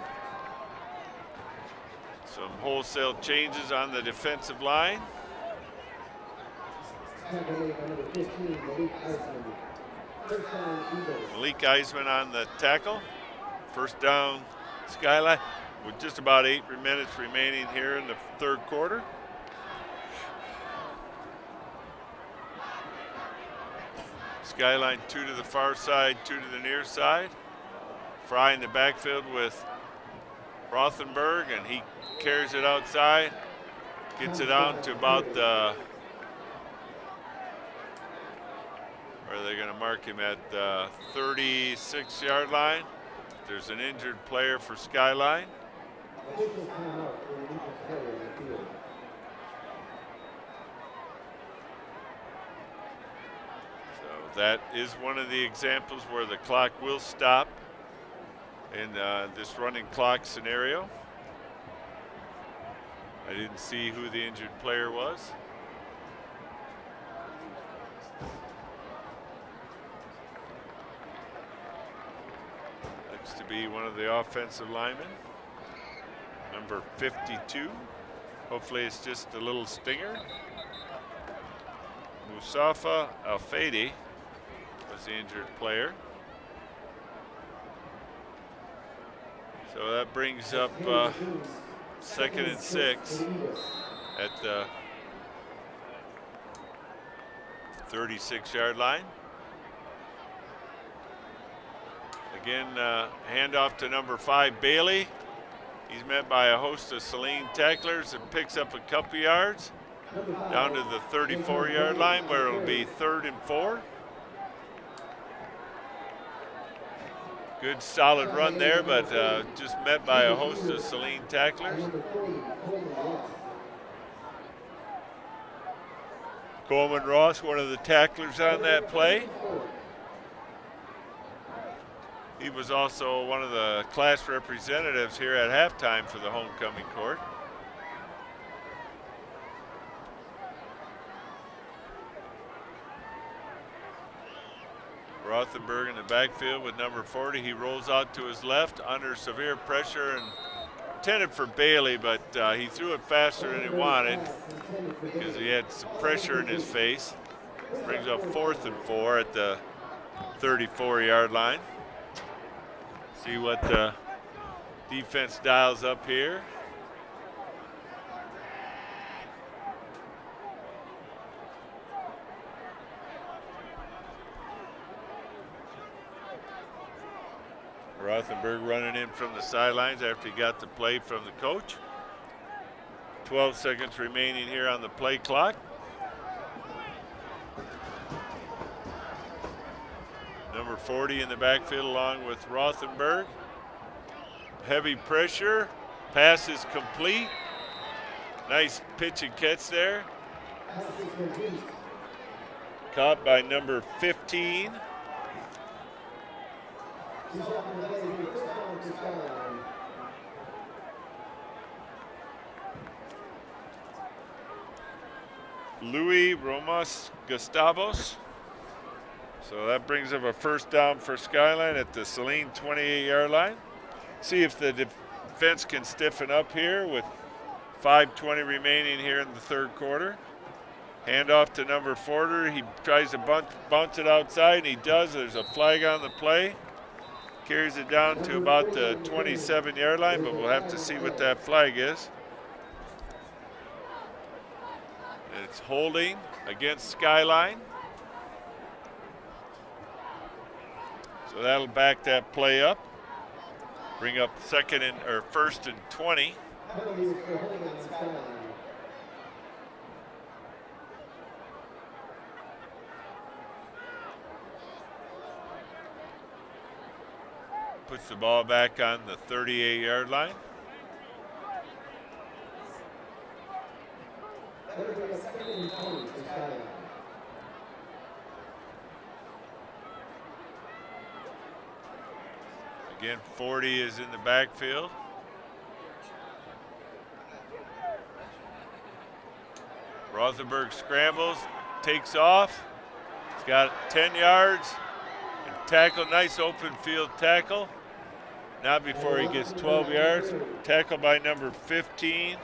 Some wholesale changes on the defensive line. Malik Eisman on the tackle. First down Skyline with just about 8 minutes remaining here in the third quarter. Skyline 2 to the far side, 2 to the near side. Fry in the backfield with Rothenberg, and he carries it outside, gets it out to about the, where are they going to mark him at, the 36-yard line. There's an injured player for Skyline. That is one of the examples where the clock will stop in this running clock scenario. I didn't see who the injured player was. Looks to be one of the offensive linemen, number 52. Hopefully it's just a little stinger. Mustafa Al-Fadi was the injured player. So that brings up 2nd and 6 at the 36-yard line. Again, handoff to number 5, Bailey. He's met by a host of Saline tacklers and picks up a couple yards down to the 34-yard line, where it'll be 3rd and 4. Good solid run there, but just met by a host of Saline tacklers. Coleman Ross, one of the tacklers on that play. He was also one of the class representatives here at halftime for the homecoming court. Rothenberg in the backfield with number 40. He rolls out to his left under severe pressure and intended for Bailey, but he threw it faster than he wanted because he had some pressure in his face. Brings up 4th and 4 at the 34-yard line. See what the defense dials up here. Rothenberg running in from the sidelines after he got the play from the coach. 12 seconds remaining here on the play clock. Number 40 in the backfield along with Rothenberg. Heavy pressure, pass is complete. Nice pitch and catch there. Caught by number 15. Louis Romas Gustavos. So that brings up a first down for Skyline at the Saline 28-yard line. See if the defense can stiffen up here with 5:20 remaining here in the third quarter. Hand off to number 40. He tries to bounce it outside, and he does. There's a flag on the play. Carries it down to about the 27-yard line, but we'll have to see what that flag is. It's holding against Skyline. So that'll back that play up. Bring up first and 20. Puts the ball back on the 38-yard line. Again, 40 is in the backfield. Rothenberg scrambles, takes off. He's got 10 yards. And tackle, nice open field tackle. Not before he gets 12 yards. Tackle by number 15,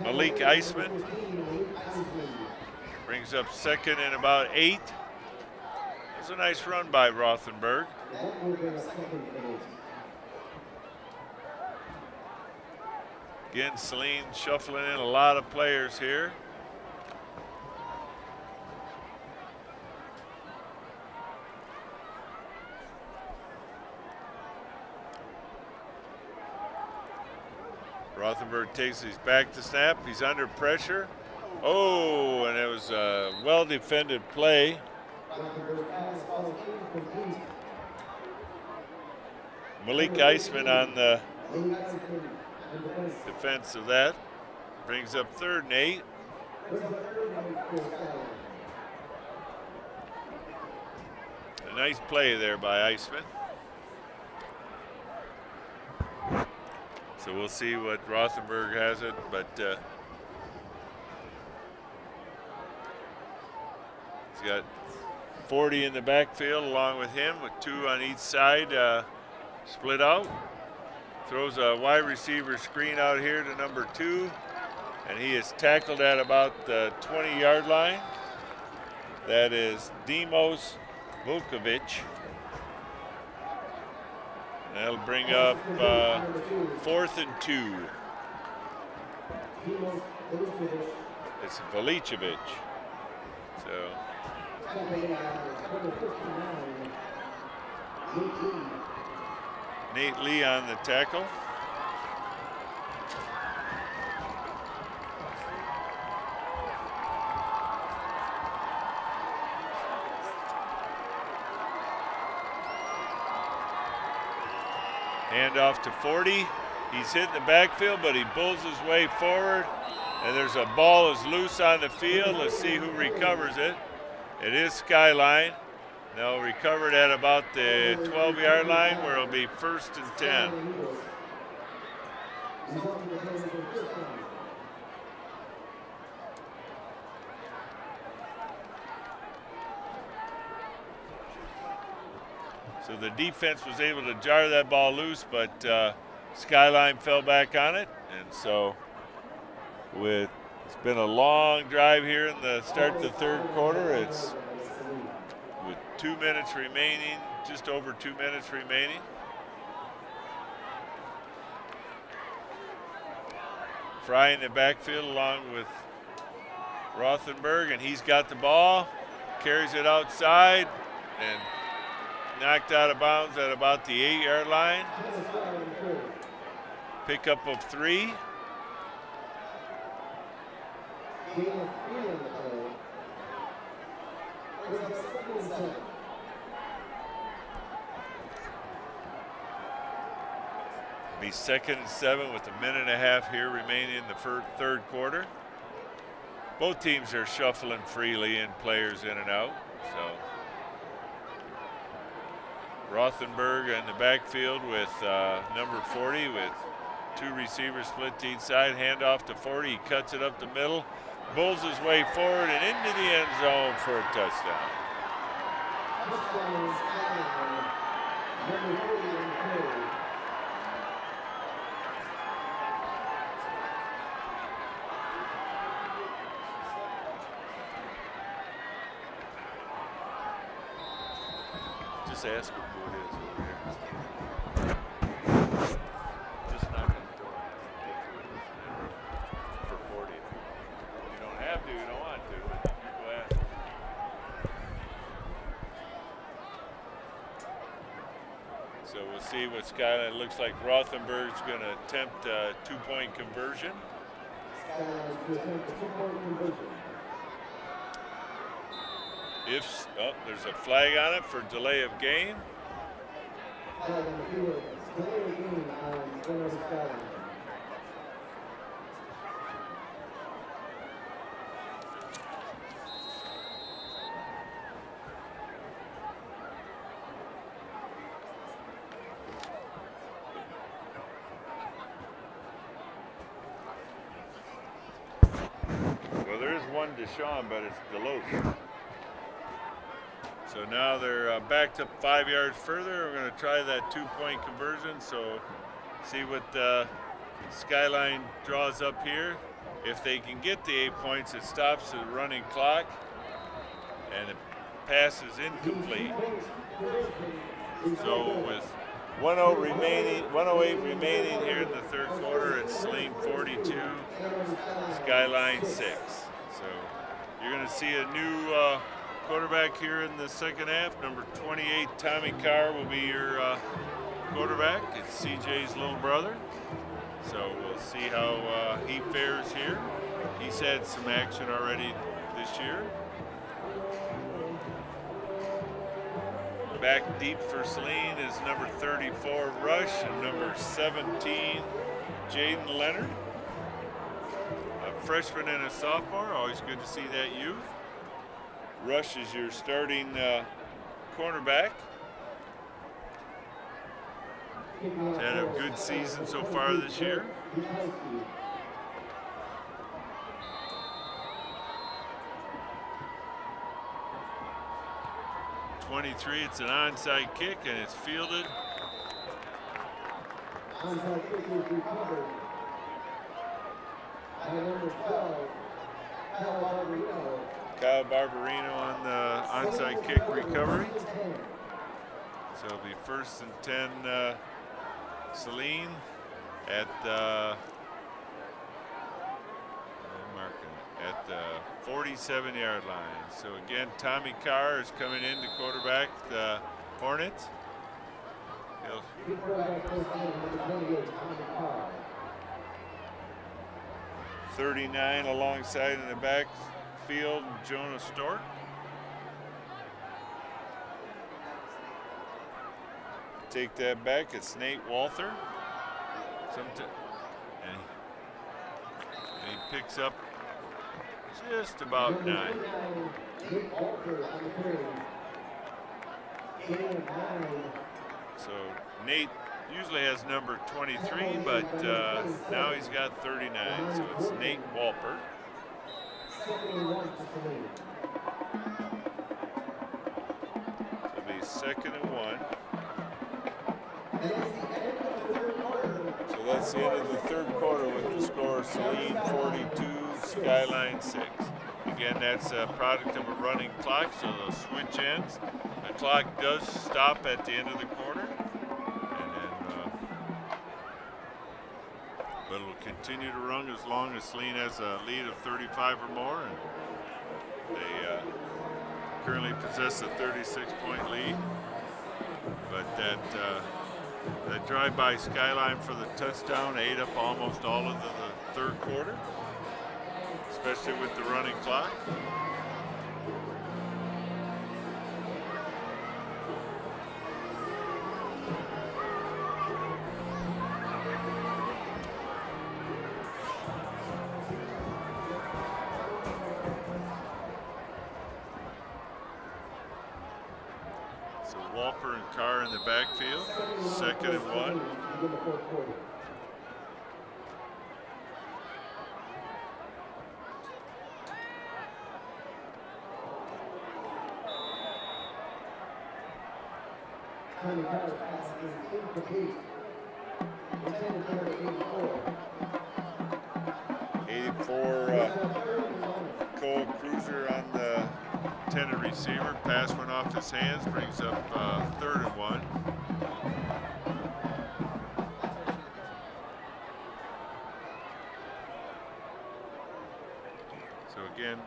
Malik Eisman. Brings up second and about 8. That's a nice run by Rothenberg. Again, Saline shuffling in a lot of players here. Rothenberg takes his back to snap. He's under pressure. Oh, and it was a well-defended play. Malik Eisman on the defense of that. Brings up 3rd and 8. A nice play there by Eisman. So we'll see what Rothenberg has it, but he's got 40 in the backfield along with him, with 2 on each side, split out. Throws a wide receiver screen out here to number 2, and he is tackled at about the 20-yard line. That is Demos Vukovic. That'll bring up 4th and 2. It's Velicevic. So Nate Lee on the tackle. Hand off to 40. He's hitting the backfield, but he bulls his way forward. And there's a ball is loose on the field. Let's see who recovers it. It is Skyline. They'll recover it at about the 12-yard line, where it'll be 1st and 10. So the defense was able to jar that ball loose, but Skyline fell back on it. And so it's been a long drive here in the start of the third quarter. It's with 2 minutes remaining, just over 2 minutes remaining. Fry in the backfield along with Rothenberg, and he's got the ball, carries it outside, and knocked out of bounds at about the 8-yard line. Pickup of 3. Be 2nd and 7 with 1.5 minutes here remaining in the third quarter. Both teams are shuffling freely and players in and out. So Rothenberg in the backfield with number 40 with 2 receivers split to each side. Handoff to 40. He cuts it up the middle, bulls his way forward and into the end zone for a touchdown. Just ask him who it is over here. Just knock on the door. For 40. You don't have to, you don't want to, but go ask. So we'll see what Skyline looks like. Rothenberg's going to attempt a 2-point conversion. Skyline's to attempt a 2-point conversion. There's a flag on it for delay of game. Flag on the field. Delay of game on Skyline. Well, there is one Deshaun, but it's Deloach. So now they're backed up 5 yards further. We're going to try that 2-point conversion. So see what Skyline draws up here. If they can get the 8 points, it stops the running clock, and the pass is incomplete. So with 108 remaining here in the third quarter, it's Saline 42, Skyline 6. So you're going to see a new quarterback here in the second half. Number 28, Tommy Carr, will be your quarterback. It's CJ's little brother. So we'll see how he fares here. He's had some action already this year. Back deep for Saline is number 34, Rush, and number 17, Jaden Leonard. A freshman and a sophomore, always good to see that youth. Rush is your starting cornerback. He's had a good season so far this year. .23, it's an onside kick, and it's fielded. Onside kick is recovered by number 12, Kyle Barbarino on the onside kick recovery. So it'll be 1st and 10 Saline at the 47-yard line. So again, Tommy Carr is coming in to quarterback the Hornets. 39 alongside in the backfield, Jonah Stork. Take that back, it's Nate Walther. And he picks up just about 9. So Nate usually has number 23, but now he's got 39, so it's Nate Walper. It'll be 2nd and 1. So that's the end of the third quarter with the score Saline 42, Skyline 6. Again, that's a product of a running clock, so the switch ends. The clock does stop at the end of the quarter, and then, but it'll continue to run as long as Saline has a lead of 35 or more, and they currently possess a 36-point lead. But that drive by Skyline for the touchdown ate up almost all of the third quarter, especially with the running clock. So Walper and Carr in the backfield, 2nd and 1. Carr's pass is incomplete. Intended for 84. 84, Cole Cruiser on the intended receiver. Pass went off his hands, brings up 3rd and 1. So again,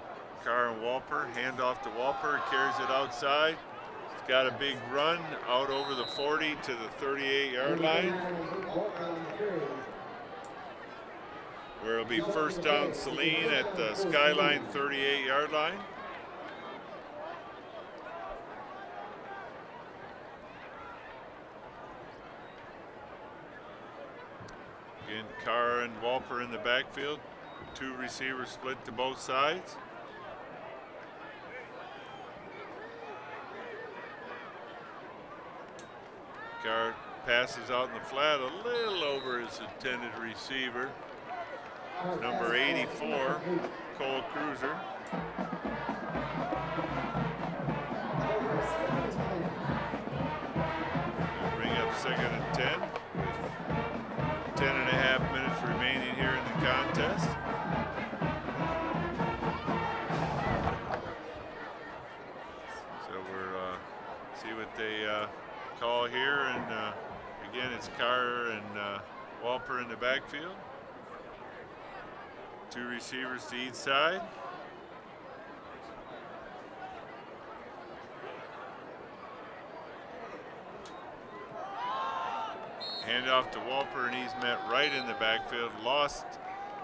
Carr and Walper, hand off to Walper, carries it outside. He's got a big run out over the 40 to the 38-yard line, where it'll be first down Saline at the Skyline 38-yard line. Again, Carr and Walper in the backfield. 2 receivers split to both sides. Carr passes out in the flat a little over his intended receiver. Number 84, Cole Cruiser. We'll bring up 2nd and 10. 10.5 minutes remaining here in the contest. So we're see what they call here, and again it's Carr and Walper in the backfield. 2 receivers to each side. Hand off to Walper, and he's met right in the backfield. Lost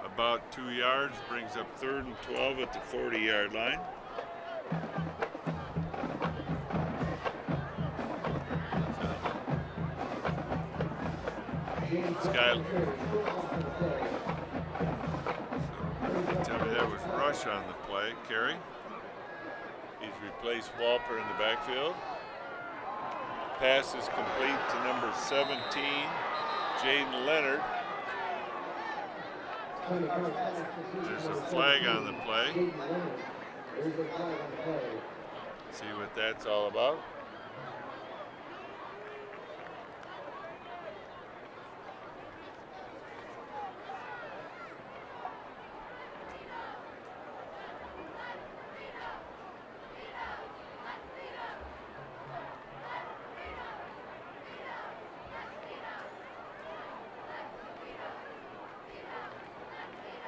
about 2 yards, brings up 3rd and 12 at the 40-yard line. Tell me that was Rush on the play, Kerry. He's replaced Walper in the backfield. Pass is complete to number 17, Jaden Leonard. There's a flag on the play. See what that's all about.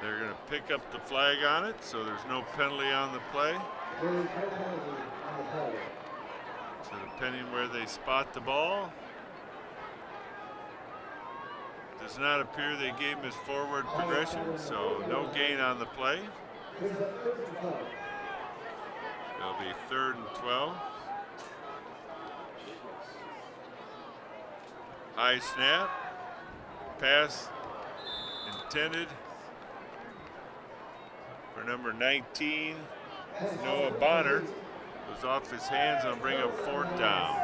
They're going to pick up the flag on it, so there's no penalty on the play. So depending where they spot the ball, does not appear they gave him his forward progression, so no gain on the play. It'll be 3rd and 12. High snap, pass intended for number 19, Noah Bonner. Goes off his hands and bring up 4th down.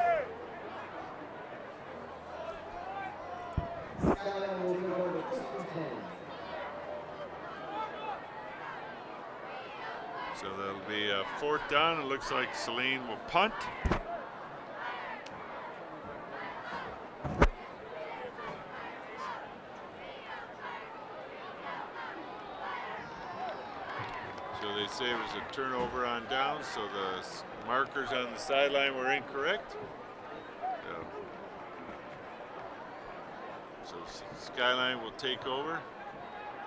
So that'll be a 4th down. It looks like Saline will punt. a turnover on down, so the markers on the sideline were incorrect. So Skyline will take over.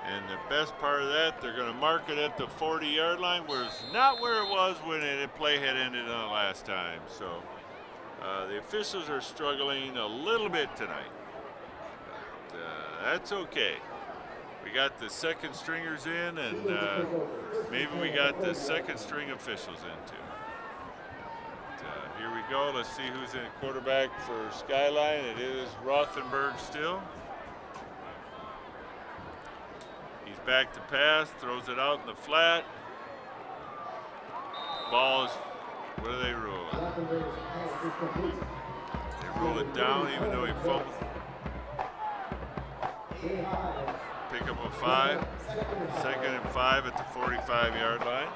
And the best part of that, they're going to mark it at the 40-yard line, where it's not where it was when the play had ended on the last time. So the officials are struggling a little bit tonight. But, that's okay. We got the second stringers in, and maybe we got the second string officials in too. But, here we go. Let's see who's in quarterback for Skyline. It is Rothenberg still. He's back to pass, throws it out in the flat. Ball is, what do they rule it? They rule it down even though he fumbled. Pick up a 5. 2nd and 5 at the 45-yard line.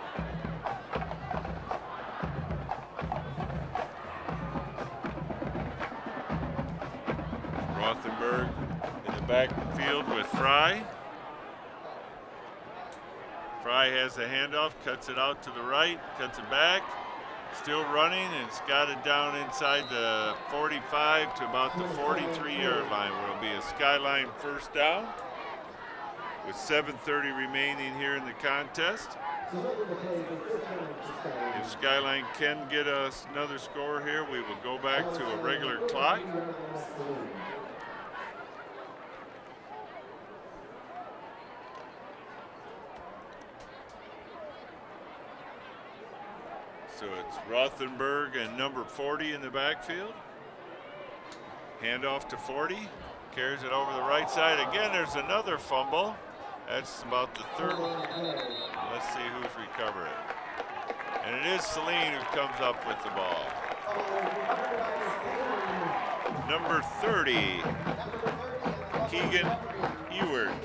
Rothenberg in the backfield with Fry. Fry has the handoff, cuts it out to the right, cuts it back, still running, and it's got it down inside the 45 to about the 43-yard line, where it'll be a Skyline first down with 7:30 remaining here in the contest. If Skyline can get us another score here, we will go back to a regular clock. So it's Rothenberg and number 40 in the backfield. Handoff to 40. Carries it over the right side. Again, there's another fumble. That's about the 3rd. Let's see who's recovering. And it is Saline who comes up with the ball. Number 30, Keegan Ewert.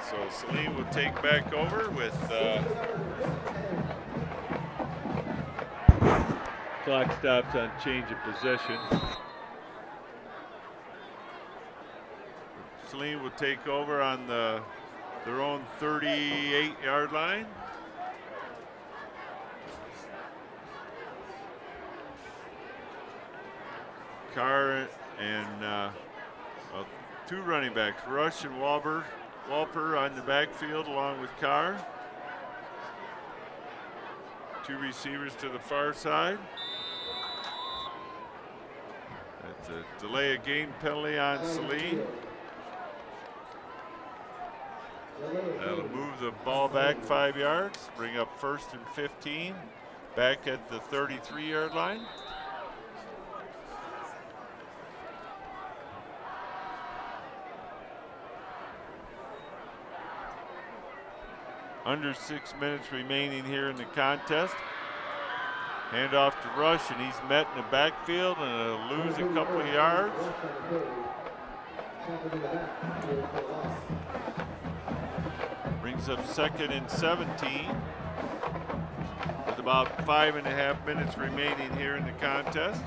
So Saline will take back over with clock stops on change of possession. Saline will take over on their own 38-yard line. Carr and well, 2 running backs, Rush and Walper on the backfield along with Carr. 2 receivers to the far side. That's a delay of game penalty on Saline. That'll move the ball back 5 yards, bring up 1st and 15, back at the 33-yard line. Under 6 minutes remaining here in the contest. Handoff to Rush, and he's met in the backfield, and he'll lose a couple of yards. Brings up 2nd and 17 with about 5.5 minutes remaining here in the contest.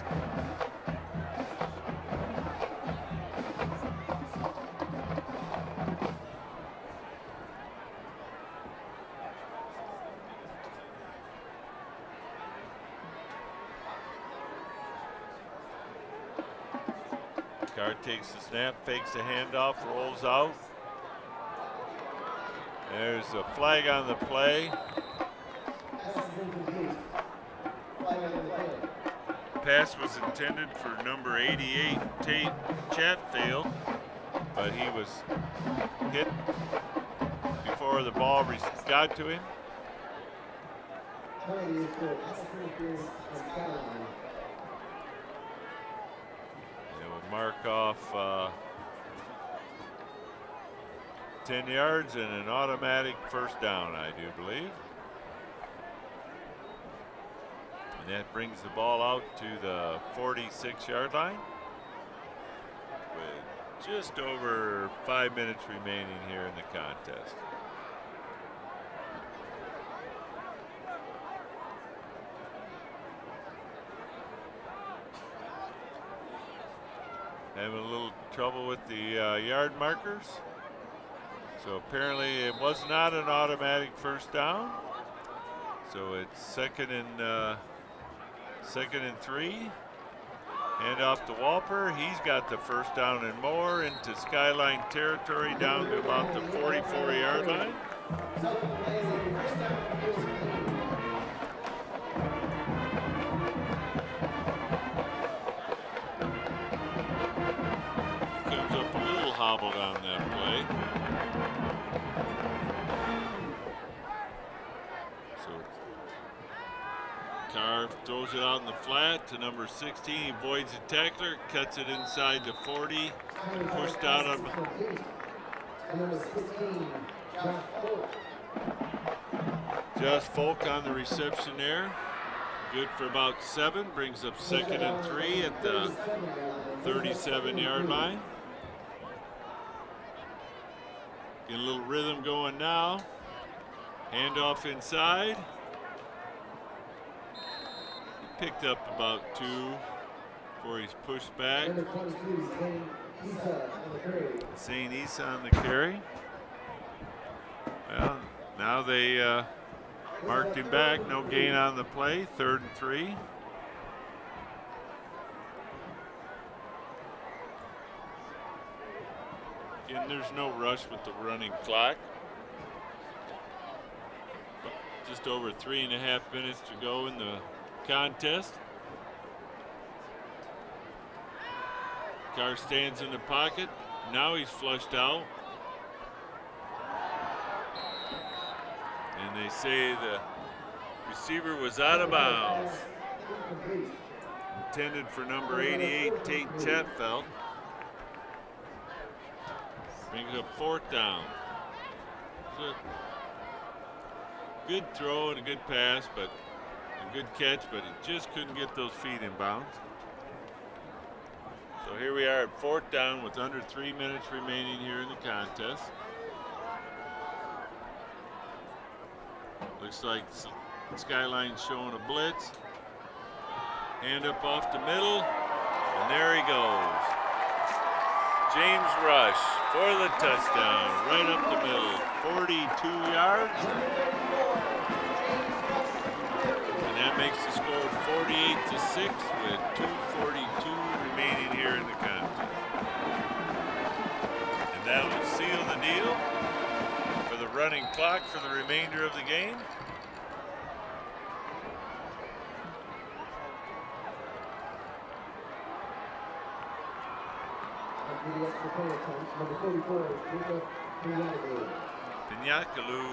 Carr takes the snap, fakes the handoff, rolls out. There's a flag on the play. Pass was intended for number 88, Tate Chatfield, but he was hit before the ball got to him. They will mark off 10 yards and an automatic first down, I do believe. And that brings the ball out to the 46-yard line with just over 5 minutes remaining here in the contest. Having a little trouble with the yard markers. So apparently it was not an automatic first down. So it's second and 3. Hand off to Walper. He's got the first down and more into Skyline territory down to about the 44-yard line. Comes up a little hobbled on that play. So Carr throws it out in the flat to number 16. He avoids the tackler, cuts it inside the 40, pushed out of Josh Folk on the reception there. Good for about 7, brings up second and 3 at the 37-yard line. Get a little rhythm going now. Handoff inside. Picked up about 2 before he's pushed back. St. Isa on the carry. Well, now they marked him back. No gain on the play. 3rd and 3. Again, there's no rush with the running clock. Just over 3.5 minutes to go in the contest. Carr stands in the pocket. Now he's flushed out. And they say the receiver was out of bounds. Intended for number 88, Tate Chatfeld. Brings up 4th down. It's a good throw and a good pass, but a good catch, but it just couldn't get those feet in bounds. So here we are at 4th down with under 3 minutes remaining here in the contest. Looks like Skyline showing a blitz. Hand up off the middle, and there he goes. James Rush for the touchdown, right up the middle, 42 yards. And that makes the score 48-6 with 2:42 remaining here in the contest. And that will seal the deal for the running clock for the remainder of the game. Pinyakalu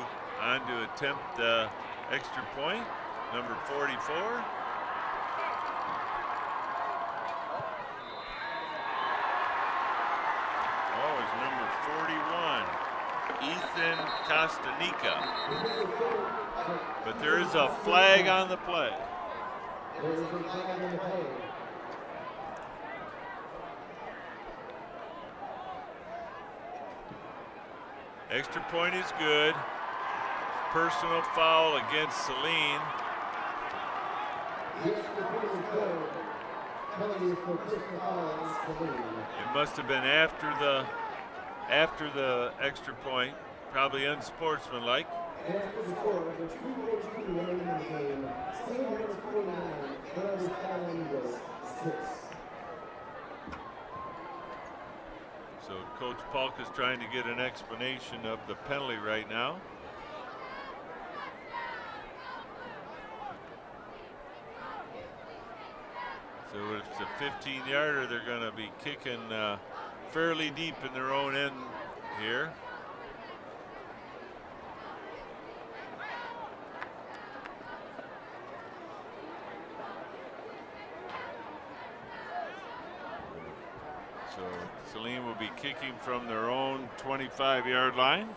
on to attempt the extra point, number 44. Oh, it's number 41, Ethan Costanica. But there is a flag on the play. Extra point is good. Personal foul against Saline. It must have been after the extra point, probably unsportsmanlike. So Coach Polk is trying to get an explanation of the penalty right now. So if it's a 15-yarder, they're going to be kicking fairly deep in their own end here. So Saline will be kicking from their own 25-yard line.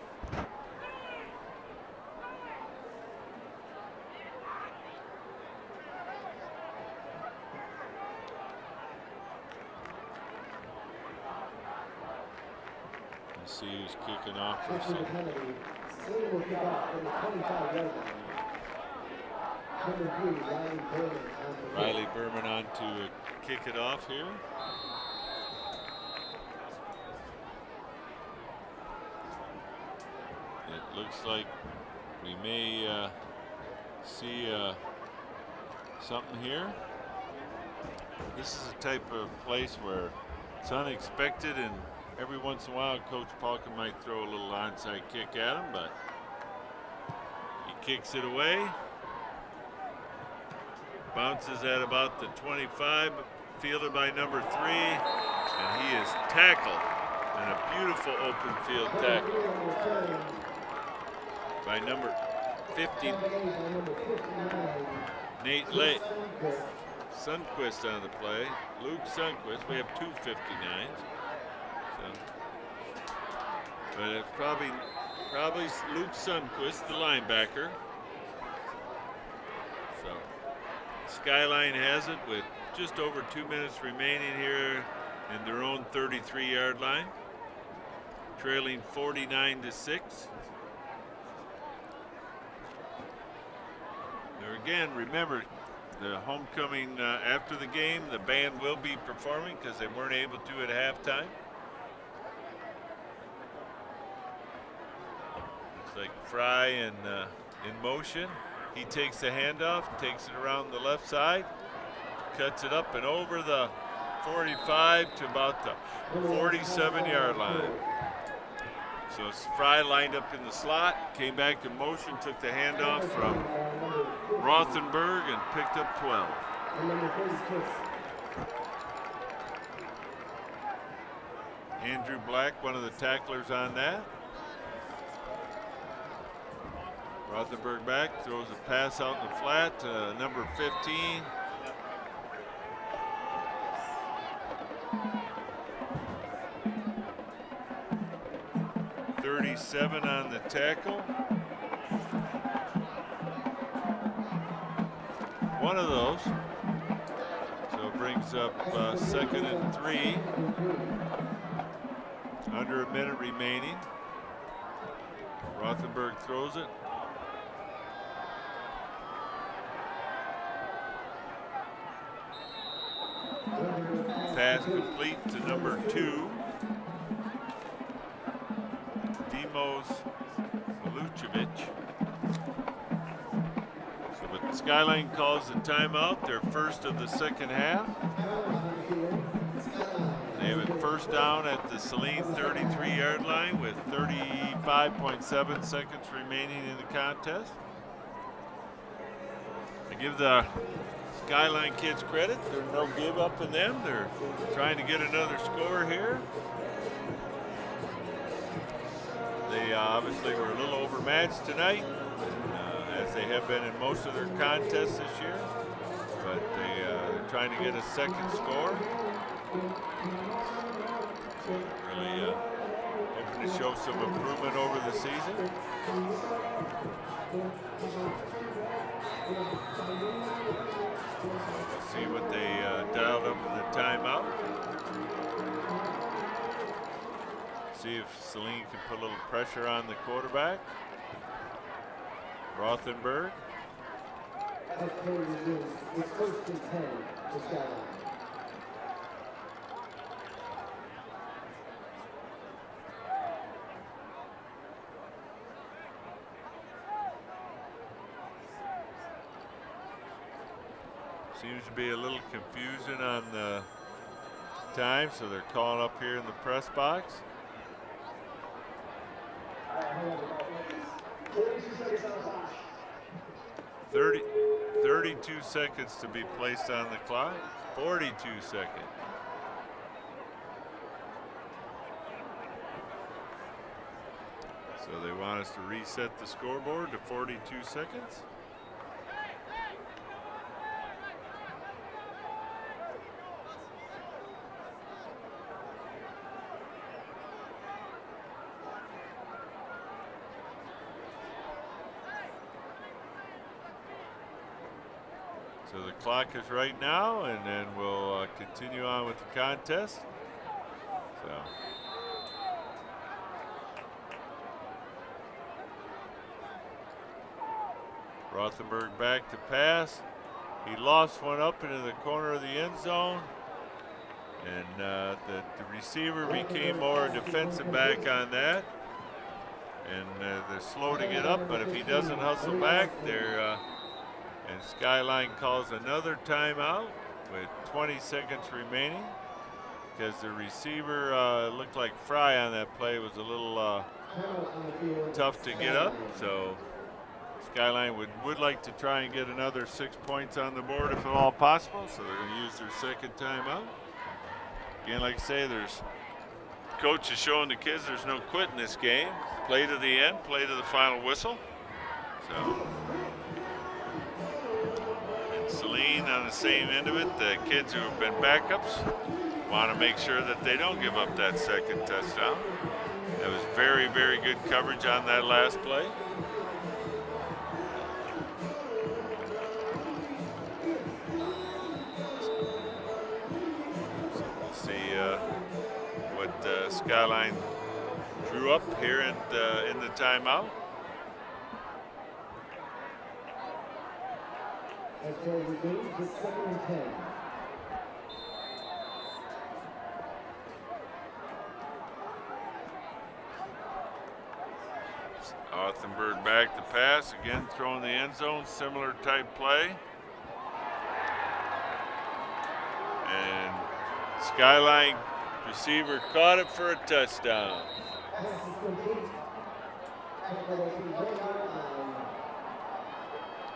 Let's see who's kicking off for Saline. Riley Berman on to kick it off here. It looks like we may see something here. This is a type of place where it's unexpected, and every once in a while Coach Palka might throw a little onside kick at him, but he kicks it away. Bounces at about the 25, fielded by number 3, and he is tackled. And a beautiful open field tackle by number 50, Nate Lake. Sundquist on the play. Luke Sundquist. We have 2 59s. So, but it's probably Luke Sundquist, the linebacker. So Skyline has it with just over 2 minutes remaining here in their own 33-yard line, trailing 49-6. There again, remember, the homecoming after the game, the band will be performing because they weren't able to at halftime. Looks like Fry in motion. He takes the handoff, takes it around the left side, cuts it up and over the 45 to about the 47-yard line. So Fry lined up in the slot, came back in motion, took the handoff from Rothenberg and picked up 12. Andrew Black, one of the tacklers on that. Rothenberg back, throws a pass out in the flat to number 15. .37 on the tackle. One of those. So it brings up 2nd and 3. Under a minute remaining. Rothenberg throws it. Pass complete to number 2. Lucevic. So but Skyline calls the timeout, their first of the second half. They have it first down at the Saline 33-yard line with 35.7 seconds remaining in the contest. I give the Skyline kids credit. There's no give up in them. They're trying to get another score here. They obviously were a little overmatched tonight, as they have been in most of their contests this year. But they're trying to get a second score. Really hoping to show some improvement over the season. We'll see what they dialed up in the timeout. See if Saline can put a little pressure on the quarterback. Rothenberg. It's 1st and 10 to Skyline. Seems to be a little confusion on the time, so they're calling up here in the press box. 32 seconds to be placed on the clock. 42 seconds. So they want us to reset the scoreboard to 42 seconds. So the clock is right now, and then we'll continue on with the contest. So. Rothenberg back to pass. He lost one up into the corner of the end zone. And the receiver became more defensive back on that. And they're slow to get up, but if he doesn't hustle back, they're And Skyline calls another timeout with 20 seconds remaining because the receiver looked like Fry on that play was a little tough to get up. So Skyline would like to try and get another 6 points on the board if at all possible. So they're going to use their second timeout. Again, like I say, coach is showing the kids there's no quit in this game. Play to the end, play to the final whistle. So, and Saline on the same end of it, the kids who have been backups want to make sure that they don't give up that second touchdown. That was very, very good coverage on that last play. So we'll see what Skyline drew up here in the timeout. As far as the game, it's 2nd and 10. Rothenberg back to pass, again throwing the end zone, similar type play. And Skyline receiver caught it for a touchdown.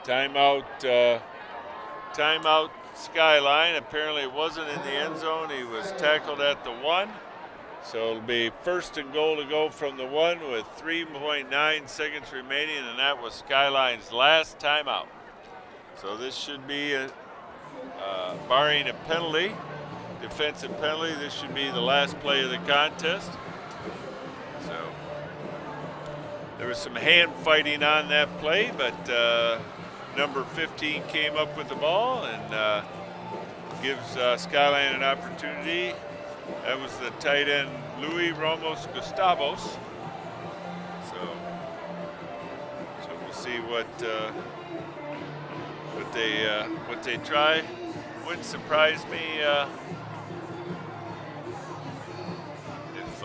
Timeout Skyline. Apparently it wasn't in the end zone. He was tackled at the 1. So it'll be 1st and goal to go from the 1 with 3.9 seconds remaining, and that was Skyline's last timeout. So this should be, barring a penalty, defensive penalty, this should be the last play of the contest. So there was some hand fighting on that play, but number 15 came up with the ball and gives Skyline an opportunity. That was the tight end Luis Ramos Gustavos. So we'll see what they try. Wouldn't surprise me if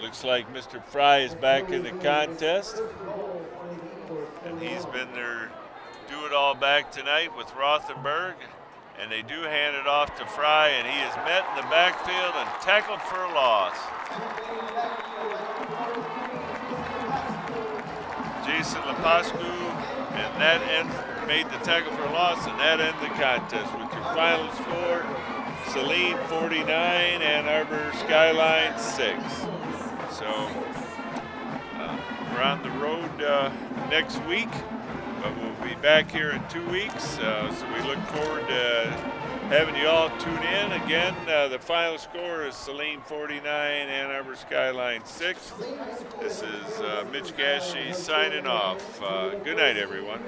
looks like Mr. Fry is back in the contest, and he's been their do-it-all-back tonight with Rothenberg. And they do hand it off to Fry, and he is met in the backfield and tackled for a loss. Jason Lapascu, and that made the tackle for a loss, and that ended the contest with your final score: Saline 49 and Arbor-Skyline 6. So we're on the road next week. But we'll be back here in 2 weeks, so we look forward to having you all tune in. Again, the final score is Saline 49, Ann Arbor Skyline 6. This is Mitch Gashi signing off. Good night, everyone.